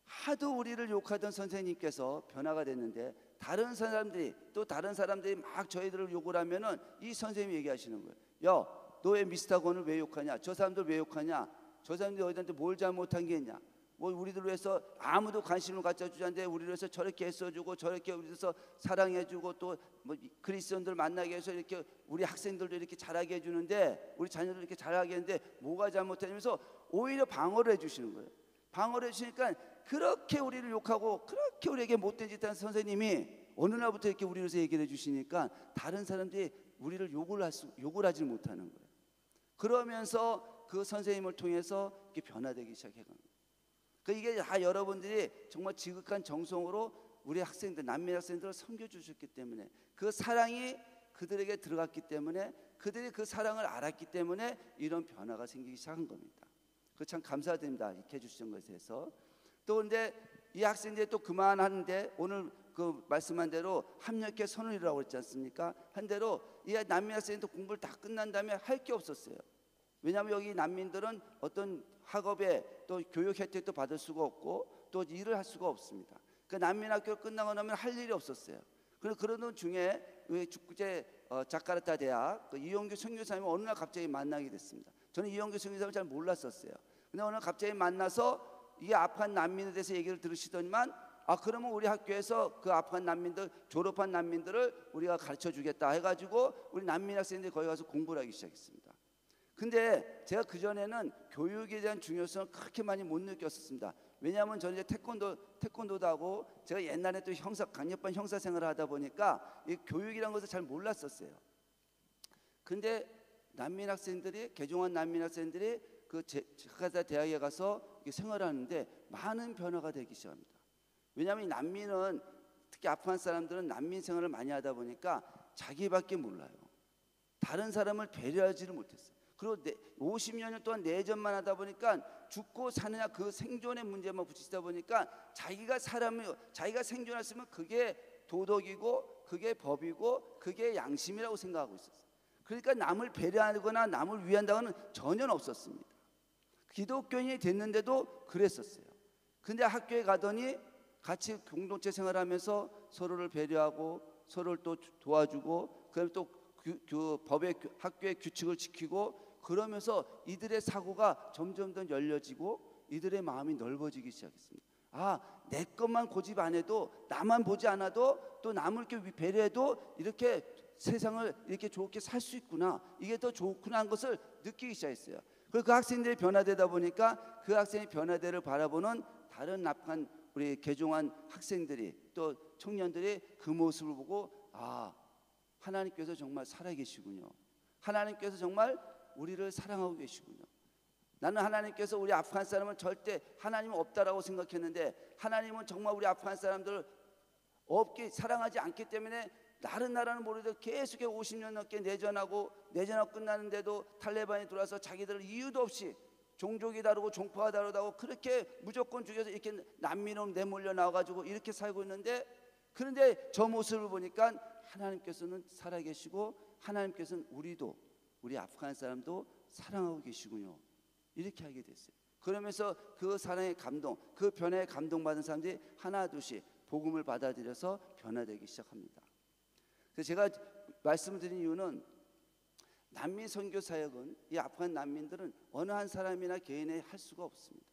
하도 우리를 욕하던 선생님께서 변화가 됐는데, 다른 사람들이 막 저희들을 욕을 하면은 이 선생님이 얘기하시는 거예요. 야, 너 왜 미스터건을 왜 욕하냐? 저 사람들 왜 욕하냐? 저 사람들이 너희한테 뭘 잘못한 게 있냐? 뭐 우리들 위해서 아무도 관심을 가져주지 않는데 우리를 위해서 저렇게 애써주고 저렇게 우리 위해서 사랑해주고 또 뭐 그리스도인들 만나게 해서 이렇게 우리 학생들도 이렇게 잘하게 해주는데, 우리 자녀들 이렇게 잘하게 했는데 뭐가 잘못했냐면서 오히려 방어를 해주시는 거예요. 방어를 해주시니까 그렇게 우리를 욕하고 그렇게 우리에게 못된 짓 하는 선생님이 어느 날부터 이렇게 우리를 위해서 얘기를 해주시니까 다른 사람들이 우리를 욕을 하지 못하는 거예요. 그러면서 그 선생님을 통해서 이렇게 변화되기 시작해가는 거예요. 이게 다 여러분들이 정말 지극한 정성으로 우리 학생들, 난민 학생들을 섬겨주셨기 때문에, 그 사랑이 그들에게 들어갔기 때문에, 그들이 그 사랑을 알았기 때문에 이런 변화가 생기기 시작한 겁니다. 참 감사드립니다. 이렇게 해주신 것에 대해서. 또 근데 이 학생들이 또 그만하는데, 오늘 그 말씀한 대로 합력회 선언이라고 했지 않습니까? 한 대로 이 난민 학생도 공부를 다 끝난 다음에 할 게 없었어요. 왜냐하면 여기 난민들은 어떤 학업에 또 교육 혜택도 받을 수가 없고 또 일을 할 수가 없습니다. 그 난민 학교 끝나고 나면 할 일이 없었어요. 그러던 중에 축구제 자카르타 대학 이용규 선교사님을 어느 날 갑자기 만나게 됐습니다. 저는 이용규 선교사님을 잘 몰랐었어요. 근데 오늘 갑자기 만나서 이 아프간 난민에 대해서 얘기를 들으시더니만, 그러면 우리 학교에서 그 아프간 난민들, 졸업한 난민들을 우리가 가르쳐 주겠다 해가지고 우리 난민 학생들이 거기 가서 공부를 하기 시작했습니다. 근데 제가 그전에는 교육에 대한 중요성을 그렇게 많이 못 느꼈었습니다. 왜냐하면 저는 이제 태권도도 하고 제가 옛날에 또 강력반 형사 생활을 하다 보니까 이 교육이라는 것을 잘 몰랐었어요. 근데 난민 학생들이, 개종한 난민 학생들이 그 자카르타 대학에 가서 생활하는데 많은 변화가 되기 시작합니다. 왜냐하면 이 난민은, 특히 아프간 사람들은 난민 생활을 많이 하다 보니까 자기밖에 몰라요. 다른 사람을 배려하지를 못했어요. 그리고 50년 동안 내전만 하다 보니까 죽고 사느냐 그 생존의 문제만 붙이다 보니까 자기가 생존했으면 그게 도덕이고 그게 법이고 그게 양심이라고 생각하고 있었어요. 그러니까 남을 배려하거나 남을 위한다고는 전혀 없었습니다. 기독교인이 됐는데도 그랬었어요. 근데 학교에 가더니 같이 공동체 생활하면서 서로를 배려하고 서로를 또 도와주고, 그다음에 또 법의 학교의 규칙을 지키고, 그러면서 이들의 사고가 점점 더 열려지고 이들의 마음이 넓어지기 시작했습니다. 내 것만 고집 안 해도, 나만 보지 않아도 또 남을 이렇게 배려해도 이렇게 세상을 이렇게 좋게 살 수 있구나, 이게 더 좋구나 하는 것을 느끼기 시작했어요. 그리고 그 학생들이 변화되다 보니까 그 학생의 변화대를 바라보는 다른 아프간 우리 개종한 학생들이 또 청년들이 그 모습을 보고, 하나님께서 정말 살아계시군요. 하나님께서 정말 우리를 사랑하고 계시군요. 나는 하나님께서 우리 아프간 사람은 절대 하나님은 없다라고 생각했는데, 하나님은 정말 우리 아프간 사람들을 없게 사랑하지 않기 때문에 다른 나라는 모르도 계속 50년 넘게 내전하고 끝나는데도 탈레반이 들어와서 자기들 이유도 없이 종족이 다르고 종파가 다르다고 그렇게 무조건 죽여서 이렇게 난민으로 내몰려 나와가지고 이렇게 살고 있는데, 그런데 저 모습을 보니까 하나님께서는 살아계시고 하나님께서는 우리 아프간 사람도 사랑하고 계시군요, 이렇게 하게 됐어요. 그러면서 그 사랑의 감동, 그 변화에 감동받은 사람들이 하나 둘씩 복음을 받아들여서 변화되기 시작합니다. 그래서 제가 말씀을 드린 이유는, 난민 선교 사역은, 이 아프간 난민들은 어느 한 사람이나 개인이 할 수가 없습니다.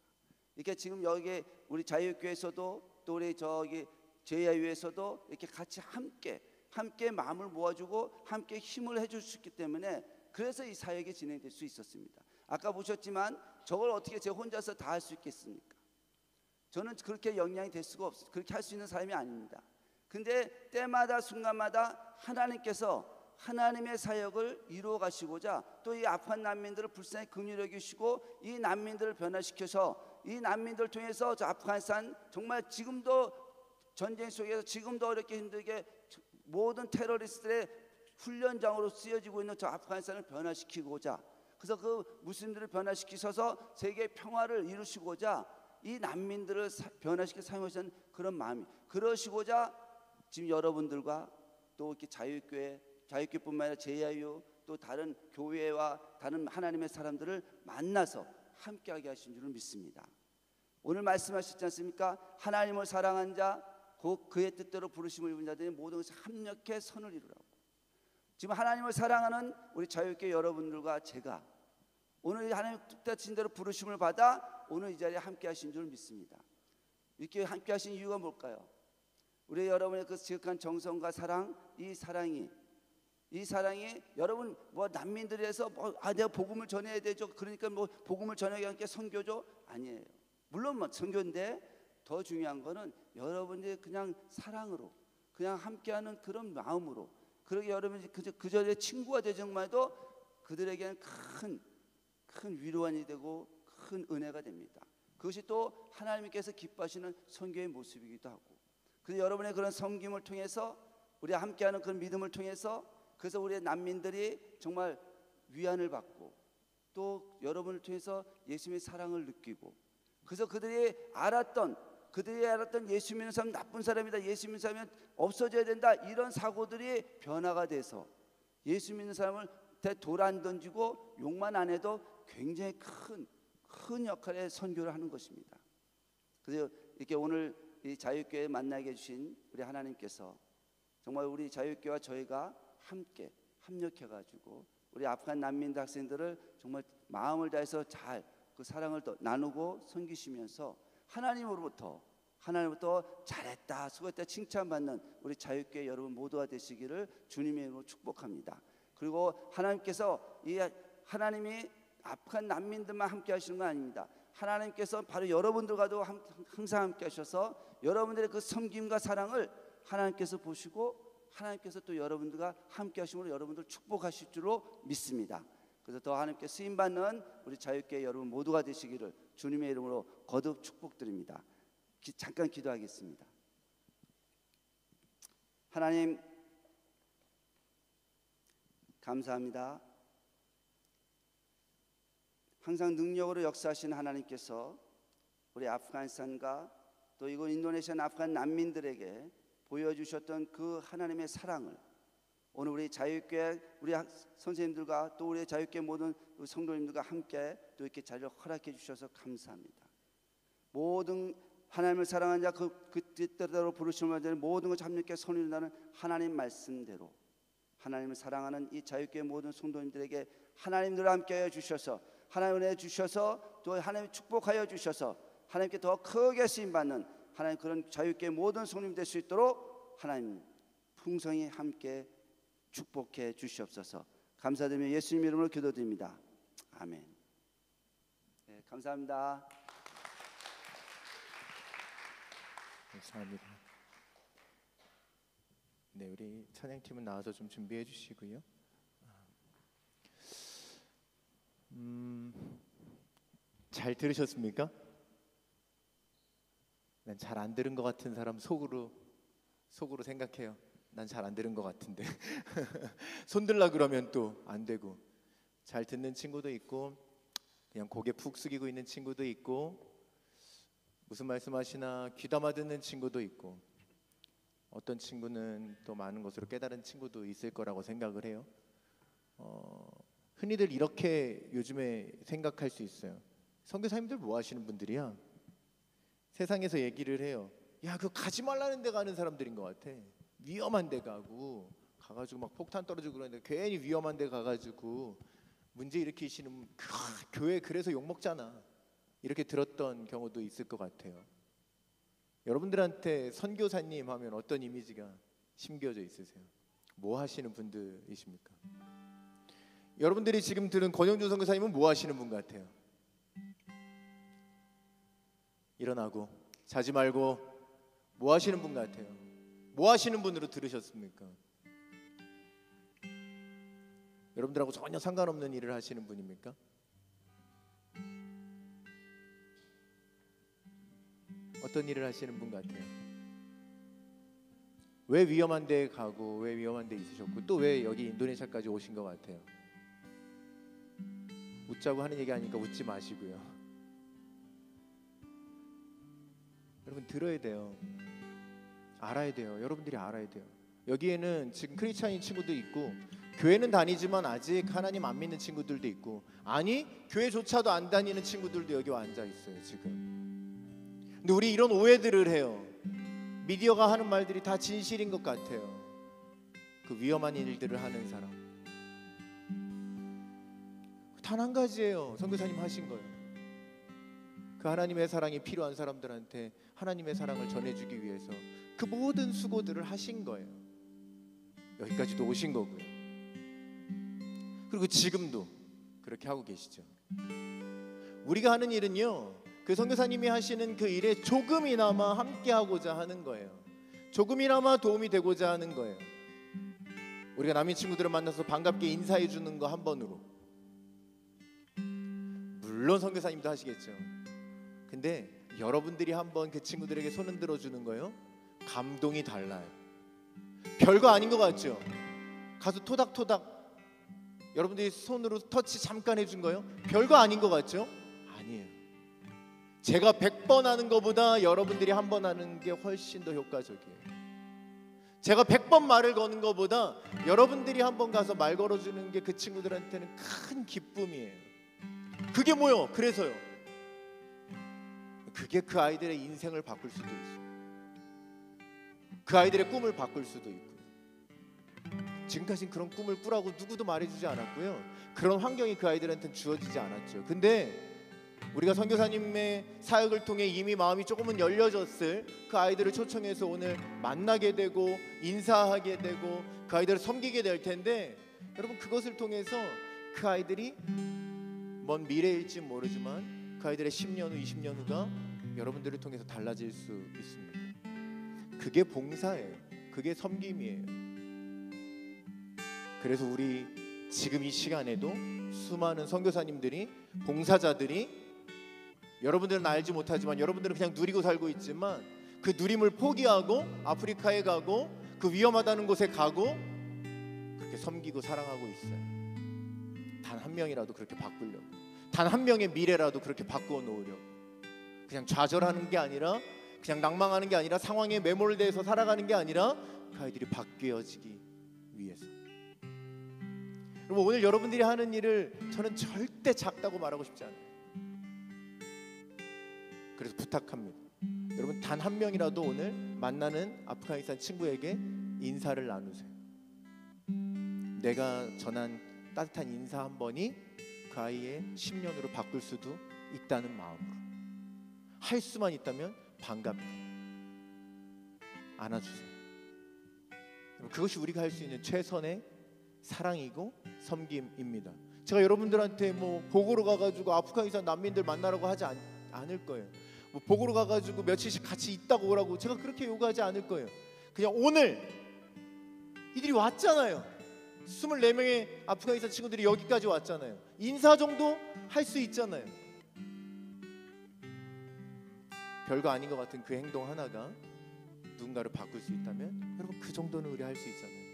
이렇게 지금 여기 우리 자유교회에서도 또 우리 저기 제야유에서도 이렇게 같이 함께 마음을 모아주고 함께 힘을 해줄 수 있기 때문에, 그래서 이 사역이 진행될 수 있었습니다. 아까 보셨지만 저걸 어떻게 제 혼자서 다 할 수 있겠습니까? 저는 그렇게 영향이 될 수가 없어요. 그렇게 할 수 있는 사람이 아닙니다. 근데 때마다 순간마다 하나님께서 하나님의 사역을 이루어 가시고자 또 이 아프간 난민들을 불쌍히 긍휼히 여기시고 이 난민들을 변화시켜서 이 난민들을 통해서 저 아프가니스탄 정말 지금도 전쟁 속에서 지금도 어렵게 힘들게 모든 테러리스트들의 훈련장으로 쓰여지고 있는 저 아프가니스탄을 변화시키고자, 그래서 그 무슬림들을 변화시키셔서 세계 평화를 이루시고자 이 난민들을 변화시켜 사용하시는 그런 마음이, 그러시고자 지금 여러분들과 또 이렇게 자유교회뿐만 아니라 JIU 또 다른 교회와 다른 하나님의 사람들을 만나서 함께하게 하신 줄을 믿습니다. 오늘 말씀하셨지 않습니까? 하나님을 사랑한 자, 곧 그의 뜻대로 부르심을 입은 자들이 모든 것을 합력해 선을 이루라고. 지금 하나님을 사랑하는 우리 자유교회 여러분들과 제가 오늘 하나님 뜻하신 대로 부르심을 받아 오늘 이 자리에 함께 하신 줄 믿습니다. 이렇게 함께 하신 이유가 뭘까요? 우리 여러분의 그 지극한 정성과 사랑, 이 사랑이 여러분 뭐 난민들에서 내가 복음을 전해야 되죠, 그러니까 뭐 복음을 전하기 함께 선교죠, 아니에요. 물론 뭐 선교인데 더 중요한 거는 여러분들이 그냥 사랑으로 그냥 함께하는 그런 마음으로, 그러게 여러분이 그저의 친구가 되정만 해도 그들에게는 큰 위로원이 되고 큰 은혜가 됩니다. 그것이 또 하나님께서 기뻐하시는 선교의 모습이기도 하고, 그래서 여러분의 그런 섬김을 통해서 우리 함께하는 그런 믿음을 통해서 그래서 우리의 난민들이 정말 위안을 받고 또 여러분을 통해서 예수님의 사랑을 느끼고, 그래서 그들이 알았던 예수 믿는 사람 나쁜 사람이다, 예수 믿는 사람은 없어져야 된다, 이런 사고들이 변화가 돼서 예수 믿는 사람을 돌 안 던지고 욕만 안 해도 굉장히 큰 역할의 선교를 하는 것입니다. 그래서 이렇게 오늘 이 자유교회 만나게 해주신 우리 하나님께서 정말 우리 자유교회와 저희가 함께 합력해가지고 우리 아프간 난민 학생들을 정말 마음을 다해서 잘 그 사랑을 또 나누고 섬기시면서 하나님으로부터 잘했다, 수고했다 칭찬받는 우리 자유교회 여러분 모두가 되시기를 주님의 이름으로 축복합니다. 그리고 하나님께서 하나님이 아프간 난민들만 함께 하시는 건 아닙니다. 하나님께서 바로 여러분들과도 항상 함께 하셔서 여러분들의 그 섬김과 사랑을 하나님께서 보시고 하나님께서 또 여러분들과 함께 하심으로 여러분들 축복하실 줄로 믿습니다. 그래서 더 하나님께 쓰임받는 우리 자유교회 여러분 모두가 되시기를 주님의 이름으로 거듭 축복드립니다. 잠깐 기도하겠습니다. 하나님 감사합니다. 항상 능력으로 역사하신 하나님께서 우리 아프가니스탄과 또 이곳 인도네시아 아프간 난민들에게 보여주셨던 그 하나님의 사랑을 오늘 우리 자유교회 우리 선생님들과 또 우리 자유교회 모든 성도님들과 함께 또 이렇게 자리를 허락해 주셔서 감사합니다. 모든 하나님을 사랑하는 자 그 뜻대로 부르심을 받는 모든 것을 합력해 선을 이룬다는 하나님 말씀대로 하나님을 사랑하는 이 자유교회 모든 성도님들에게 하나님들과 함께하여 주셔서 하나님 은혜 주셔서 또 하나님 축복하여 주셔서 하나님께 더 크게 쓰임받는 하나님 그런 자유교회 모든 성도님 될 수 있도록 하나님 풍성히 함께 축복해 주시옵소서. 감사드리며 예수님 이름으로 기도드립니다. 아멘. 네, 감사합니다. 감사합니다. 네, 우리 찬양팀은 나와서 좀 준비해 주시고요. 잘 들으셨습니까? 난 잘 안 들은 것 같은 사람 속으로 생각해요. 난 잘 안 들은 것 같은데 손 들라 그러면 또 안 되고, 잘 듣는 친구도 있고 그냥 고개 푹 숙이고 있는 친구도 있고 무슨 말씀하시나 귀담아 듣는 친구도 있고 어떤 친구는 또 많은 것으로 깨달은 친구도 있을 거라고 생각을 해요. 흔히들 이렇게 요즘에 생각할 수 있어요. 선교사님들 뭐 하시는 분들이야? 세상에서 얘기를 해요. 야, 그거 가지 말라는 데 가는 사람들인 것 같아. 위험한 데 가가지고 막 폭탄 떨어지고 그러는데 괜히 위험한 데 가가지고 문제 일으키시는 교회 그래서 욕먹잖아, 이렇게 들었던 경우도 있을 것 같아요. 여러분들한테 선교사님 하면 어떤 이미지가 심겨져 있으세요? 뭐 하시는 분들이십니까? 여러분들이 지금 들은 권영준 선교사님은 뭐 하시는 분 같아요? 일어나고 자지 말고 뭐 하시는 분 같아요? 뭐 하시는 분으로 들으셨습니까? 여러분들하고 전혀 상관없는 일을 하시는 분입니까? 어떤 일을 하시는 분 같아요? 왜 위험한 데에 가고 왜 위험한 데 있으셨고 또 왜 여기 인도네시아까지 오신 것 같아요? 웃자고 하는 얘기 하니까 웃지 마시고요. 여러분 들어야 돼요. 알아야 돼요. 여러분들이 알아야 돼요. 여기에는 지금 크리스찬인 친구도 있고 교회는 다니지만 아직 하나님 안 믿는 친구들도 있고 아니 교회조차도 안 다니는 친구들도 여기 앉아 있어요 지금. 근데 우리 이런 오해들을 해요. 미디어가 하는 말들이 다 진실인 것 같아요. 그 위험한 일들을 하는 사람 단 한 가지예요. 선교사님 하신 거예요. 그 하나님의 사랑이 필요한 사람들한테 하나님의 사랑을 전해주기 위해서 그 모든 수고들을 하신 거예요. 여기까지도 오신 거고요. 그리고 지금도 그렇게 하고 계시죠. 우리가 하는 일은요, 그 선교사님이 하시는 그 일에 조금이나마 함께하고자 하는 거예요. 조금이나마 도움이 되고자 하는 거예요. 우리가 남인 친구들을 만나서 반갑게 인사해 주는 거 한 번으로, 물론 선교사님도 하시겠죠. 근데 여러분들이 한번 그 친구들에게 손 흔들어 주는 거예요. 감동이 달라요. 별거 아닌 것 같죠? 가서 토닥토닥 여러분들이 손으로 터치 잠깐 해준 거예요. 별거 아닌 것 같죠? 아니에요. 제가 100번 하는 것보다 여러분들이 한 번 하는 게 훨씬 더 효과적이에요. 제가 100번 말을 거는 것보다 여러분들이 한 번 가서 말 걸어주는 게 그 친구들한테는 큰 기쁨이에요. 그게 뭐요? 그래서요, 그게 그 아이들의 인생을 바꿀 수도 있어요. 그 아이들의 꿈을 바꿀 수도 있고. 지금까지는 그런 꿈을 꾸라고 누구도 말해주지 않았고요. 그런 환경이 그 아이들한테는 주어지지 않았죠. 근데 우리가 선교사님의 사역을 통해 이미 마음이 조금은 열려졌을 그 아이들을 초청해서 오늘 만나게 되고 인사하게 되고 그 아이들을 섬기게 될 텐데, 여러분 그것을 통해서 그 아이들이 먼 미래일지 모르지만 그 아이들의 10년 후 20년 후가 여러분들을 통해서 달라질 수 있습니다. 그게 봉사예요. 그게 섬김이에요. 그래서 우리 지금 이 시간에도 수많은 선교사님들이, 봉사자들이, 여러분들은 알지 못하지만 여러분들은 그냥 누리고 살고 있지만 그 누림을 포기하고 아프리카에 가고 그 위험하다는 곳에 가고 그렇게 섬기고 사랑하고 있어요. 단 한 명이라도 그렇게 바꾸려고, 단 한 명의 미래라도 그렇게 바꾸어 놓으려고. 그냥 좌절하는 게 아니라, 그냥 낭망하는 게 아니라, 상황에 매몰돼서 살아가는 게 아니라 그 아이들이 바뀌어지기 위해서. 여러분 오늘 여러분들이 하는 일을 저는 절대 작다고 말하고 싶지 않아요. 그래서 부탁합니다. 여러분 단 한 명이라도 오늘 만나는 아프가니스탄 친구에게 인사를 나누세요. 내가 전한 따뜻한 인사 한 번이 그 아이의 10년으로 바꿀 수도 있다는 마음으로. 할 수만 있다면 반갑게 안아주세요. 그것이 우리가 할 수 있는 최선의 사랑이고 섬김입니다. 제가 여러분들한테 뭐 보고로 가가지고 아프가니스탄 난민들 만나라고 하지 않을 거예요. 뭐 보고로 가가지고 며칠씩 같이 있다고 오라고 제가 그렇게 요구하지 않을 거예요. 그냥 오늘 이들이 왔잖아요. 24명의 아프가니스탄 친구들이 여기까지 왔잖아요. 인사 정도 할 수 있잖아요. 별거 아닌 것 같은 그 행동 하나가 누군가를 바꿀 수 있다면 여러분 그 정도는 우리 할 수 있잖아요.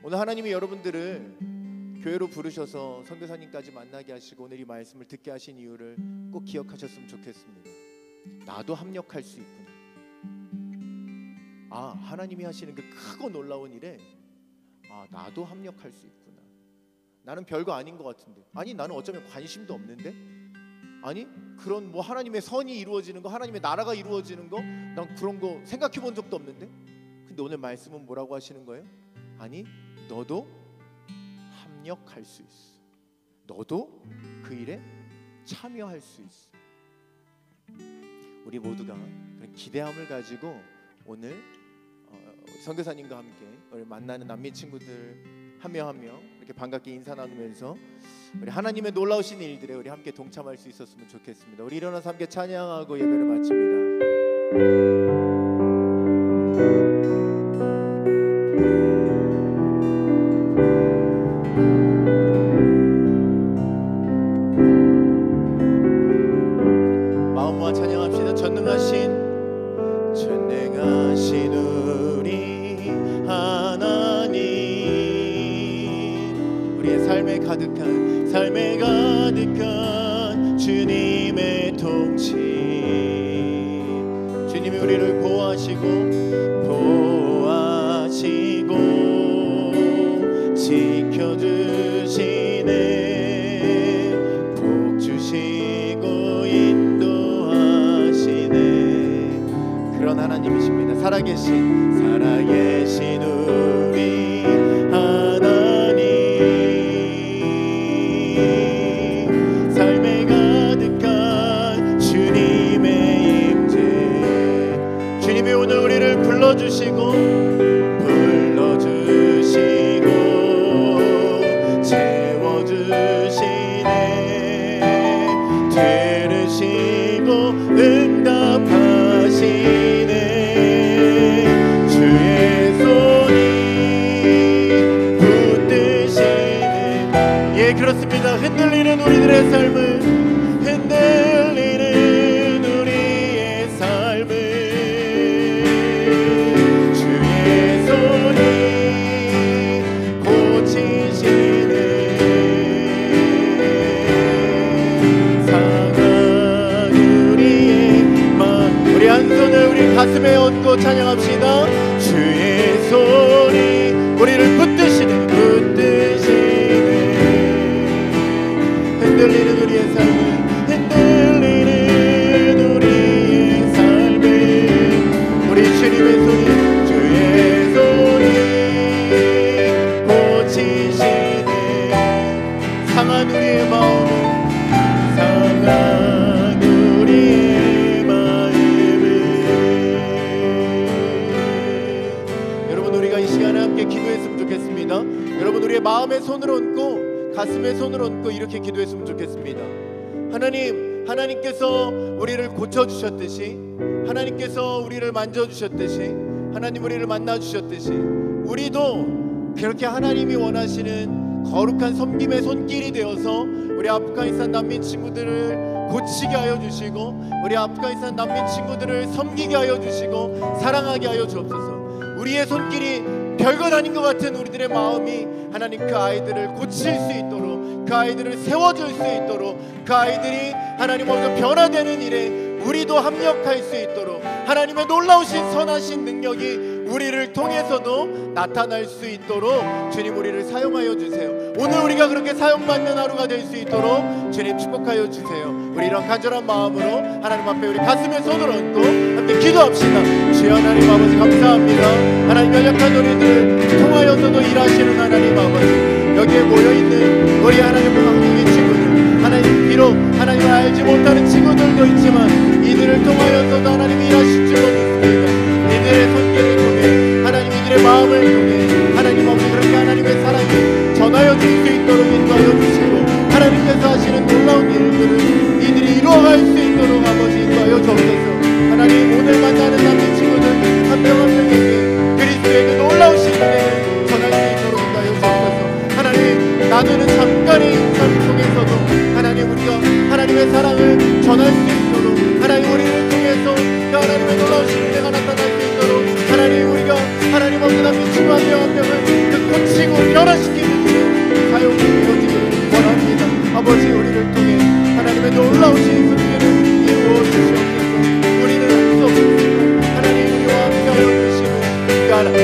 오늘 하나님이 여러분들을 교회로 부르셔서 선교사님까지 만나게 하시고 오늘 이 말씀을 듣게 하신 이유를 꼭 기억하셨으면 좋겠습니다. 나도 합력할 수 있구나. 아, 하나님이 하시는 그 크고 놀라운 일에 아, 나도 합력할 수 있구나. 나는 별거 아닌 것 같은데, 아니 나는 어쩌면 관심도 없는데, 아니 그런 뭐 하나님의 선이 이루어지는 거, 하나님의 나라가 이루어지는 거, 난 그런 거 생각해 본 적도 없는데. 근데 오늘 말씀은 뭐라고 하시는 거예요? 아니 너도 합력할 수 있어. 너도 그 일에 참여할 수 있어. 우리 모두가 그런 기대함을 가지고 오늘 선교사님과 함께 우리 만나는 남미 친구들 한 명 한 명 이렇게 반갑게 인사 나누면서 우리 하나님의 놀라우신 일들에 우리 함께 동참할 수 있었으면 좋겠습니다. 우리 일어나서 함께 찬양하고 예배를 마칩니다. 마음과 찬양합시다. 전능하신 우리 하나님, 우리의 삶에 가득한 주님의 통치, 주님이 우리를 보호하시고 지켜주시네, 복 주시고 인도하시네. 그런 하나님이십니다. 살아계신 우리 하나님, 삶에 가득한 주님의 임재, 주님이 오늘 우리를 불러주시고 채워주시네, 들으시고 응답하시네. 주의 손이 붙드시네. 예, 그렇습니다. 흔들리는 우리들의 삶을, 흔들리는 우리의 삶을 주의 손이 고치시네. 상한 우리의 마음, 우리 한 손을 우리 가슴에 얹고 찬양합시다. 주의 손이 우리를 붙드시네, 흔들리는 우리의 삶을, 흔들리는 우리의 삶을 우리 주님의 손이, 주의 손이 고치시네. 상한 우리의 마음을, 상한 우리의 마음을. 여러분, 우리가 이 시간에 함께 기도했으면 좋겠습니다. 여러분, 우리의 마음에 손을 얹고 가슴에 손을 얹고 이렇게 기도했으면 좋겠습니다. 하나님께서 우리를 고쳐주셨듯이, 하나님께서 우리를 만져주셨듯이, 하나님 우리를 만나주셨듯이, 우리도 그렇게 하나님이 원하시는 거룩한 섬김의 손길이 되어서 우리 아프가니스탄 난민 친구들을 고치게 하여 주시고, 우리 아프가니스탄 난민 친구들을 섬기게 하여 주시고 사랑하게 하여 주옵소서. 우리의 손길이 별것 아닌 것 같은 우리들의 마음이 하나님 그 아이들을 고칠 수 있도록, 그 아이들을 세워줄 수 있도록, 그 아이들이 하나님 먼저 변화되는 일에 우리도 합력할 수 있도록 하나님의 놀라우신 선하신 능력이 우리를 통해서도 나타날 수 있도록 주님 우리를 사용하여 주세요. 오늘 우리가 그렇게 사용받는 하루가 될 수 있도록 주님 축복하여 주세요. 우리 이런 간절한 마음으로 하나님 앞에 우리 가슴에 손을 얹고 함께 기도합시다. 주여 하나님 아버지 감사합니다. 하나님 연약한 우리들 통하여서도 일하시는 하나님 아버지, 여기에 모여있는 우리 하나님 한국인 친구들, 하나님 비록 하나님을 알지 못하는 친구들도 있지만 이들을 통하여서도 하나님 일하실 줄로 믿습니다. 이들의 손길을 통해 하나님 이들의 마음을 통해 하나님 아버지 그렇게 하나님의 사랑을 전하여 줄 수 있도록 인도하여 주시고, 하나님께서 하시는 놀라운 일들을 이들이 이루어갈 수 있도록 아버지 인도하여 주옵소서. 하나님 오늘 만나는 남의 친구들 한 명 한 명에게 그리스도의 그 놀라우신 은혜를 전할 수 있도록 인도하여 주옵소서. 하나님 나누는 잠깐의 인상 속에서도 하나님 우리가 하나님의 사랑을 전할 수 있도록, 하나님 우리를 통해서 그 하나님의 놀라우신 은혜가 나타날 수 있도록 하나님 우리가 하나님 없는 한 친구 한 명 한 명을 그 고치고 변화시키는 일에 사용되어지기를 원합니다. 아버지 우리를 통해 하나님의 놀라우신 손길을 이루어 주시옵소서. 우리는 할 수 없습니다. 하나님 우리와 함께하여 주시는 그 하나님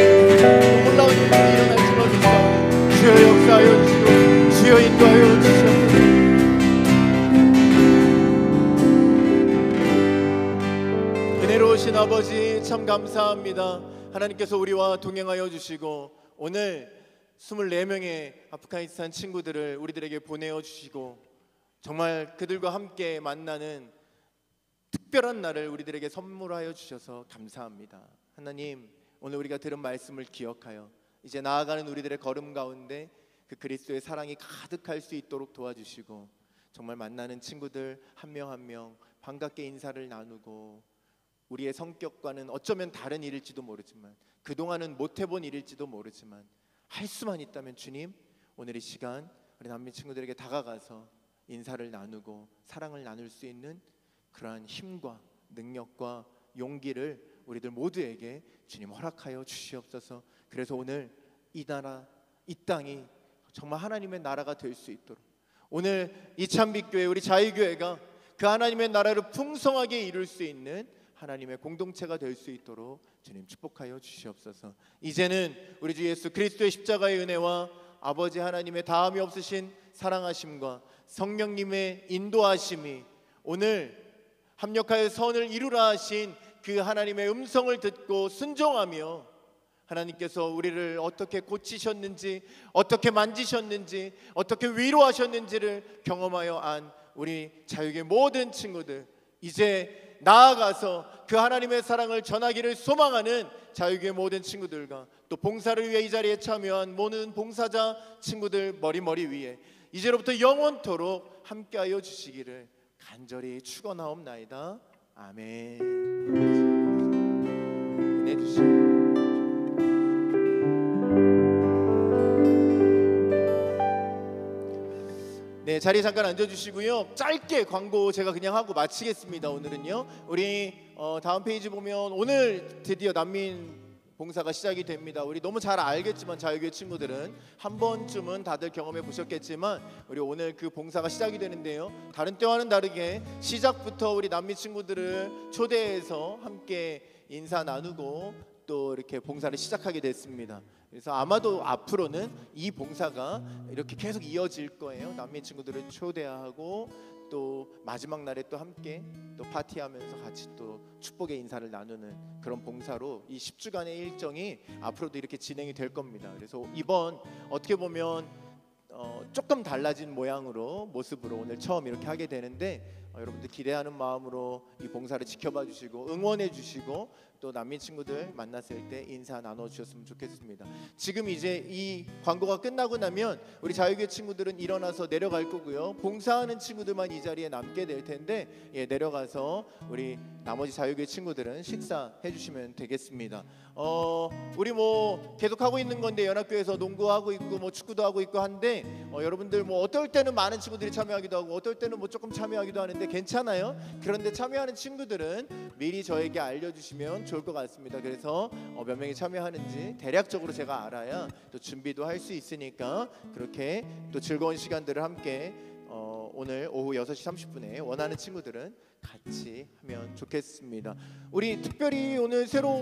놀라운 일들이 일어날 줄로 믿사오니 주여 역사하여 주시고 주여 인도하여 주시옵소서. 은혜로우신 아버지 참 감사합니다. 하나님께서 우리와 동행하여 주시고 오늘 24명의 아프가니스탄 친구들을 우리들에게 보내어 주시고 정말 그들과 함께 만나는 특별한 날을 우리들에게 선물하여 주셔서 감사합니다. 하나님 오늘 우리가 들은 말씀을 기억하여 이제 나아가는 우리들의 걸음 가운데 그 그리스도의 사랑이 가득할 수 있도록 도와주시고, 정말 만나는 친구들 한 명 한 명 반갑게 인사를 나누고 우리의 성격과는 어쩌면 다른 일일지도 모르지만 그동안은 못 해본 일일지도 모르지만 할 수만 있다면 주님, 오늘 이 시간 우리 남미 친구들에게 다가가서 인사를 나누고 사랑을 나눌 수 있는 그러한 힘과 능력과 용기를 우리들 모두에게 주님 허락하여 주시옵소서. 그래서 오늘 이 나라, 이 땅이 정말 하나님의 나라가 될 수 있도록, 오늘 이찬빛교회, 우리 자유교회가 그 하나님의 나라를 풍성하게 이룰 수 있는 하나님의 공동체가 될 수 있도록 주님 축복하여 주시옵소서. 이제는 우리 주 예수 그리스도의 십자가의 은혜와 아버지 하나님의 다함이 없으신 사랑하심과 성령님의 인도하심이 오늘 합력하여 선을 이루라 하신 그 하나님의 음성을 듣고 순종하며 하나님께서 우리를 어떻게 고치셨는지, 어떻게 만지셨는지, 어떻게 위로하셨는지를 경험하여 안 우리 자유교회 모든 친구들, 이제 나아가서 그 하나님의 사랑을 전하기를 소망하는 자유교회 모든 친구들과 또 봉사를 위해 이 자리에 참여한 모든 봉사자 친구들 머리 위에 이제로부터 영원토록 함께하여 주시기를 간절히 축원하옵나이다. 아멘. 은혜 주시옵소서. 네, 자리에 잠깐 앉아주시고요. 짧게 광고 제가 그냥 하고 마치겠습니다. 오늘은요, 우리 다음 페이지 보면 오늘 드디어 난민 봉사가 시작이 됩니다. 우리 너무 잘 알겠지만 자유교회 친구들은 한 번쯤은 다들 경험해 보셨겠지만 우리 오늘 그 봉사가 시작이 되는데요, 다른 때와는 다르게 시작부터 우리 난민 친구들을 초대해서 함께 인사 나누고 또 이렇게 봉사를 시작하게 됐습니다. 그래서 아마도 앞으로는 이 봉사가 이렇게 계속 이어질 거예요. 난민 친구들을 초대하고 또 마지막 날에 또 함께 또 파티하면서 같이 또 축복의 인사를 나누는 그런 봉사로 이 10주간의 일정이 앞으로도 이렇게 진행이 될 겁니다. 그래서 이번 어떻게 보면 조금 달라진 모습으로 오늘 처음 이렇게 하게 되는데 여러분들 기대하는 마음으로 이 봉사를 지켜봐 주시고 응원해 주시고 또 난민 친구들 만났을 때 인사 나눠 주셨으면 좋겠습니다. 지금 이제 이 광고가 끝나고 나면 우리 자유교회 친구들은 일어나서 내려갈 거고요. 봉사하는 친구들만 이 자리에 남게 될 텐데 내려가서 우리 나머지 자유교회 친구들은 식사해 주시면 되겠습니다. 우리 뭐 계속 하고 있는 건데 연합교회에서 농구하고 있고 뭐 축구도 하고 있고 한데 여러분들 뭐 어떨 때는 많은 친구들이 참여하기도 하고 어떨 때는 뭐 조금 참여하기도 하는데 괜찮아요. 그런데 참여하는 친구들은 미리 저에게 알려주시면 좋을 것 같습니다. 그래서 몇 명이 참여하는지 대략적으로 제가 알아야 또 준비도 할 수 있으니까 그렇게 또 즐거운 시간들을 함께 오늘 오후 6시 30분에 원하는 친구들은 같이 하면 좋겠습니다. 우리 특별히 오늘 새로운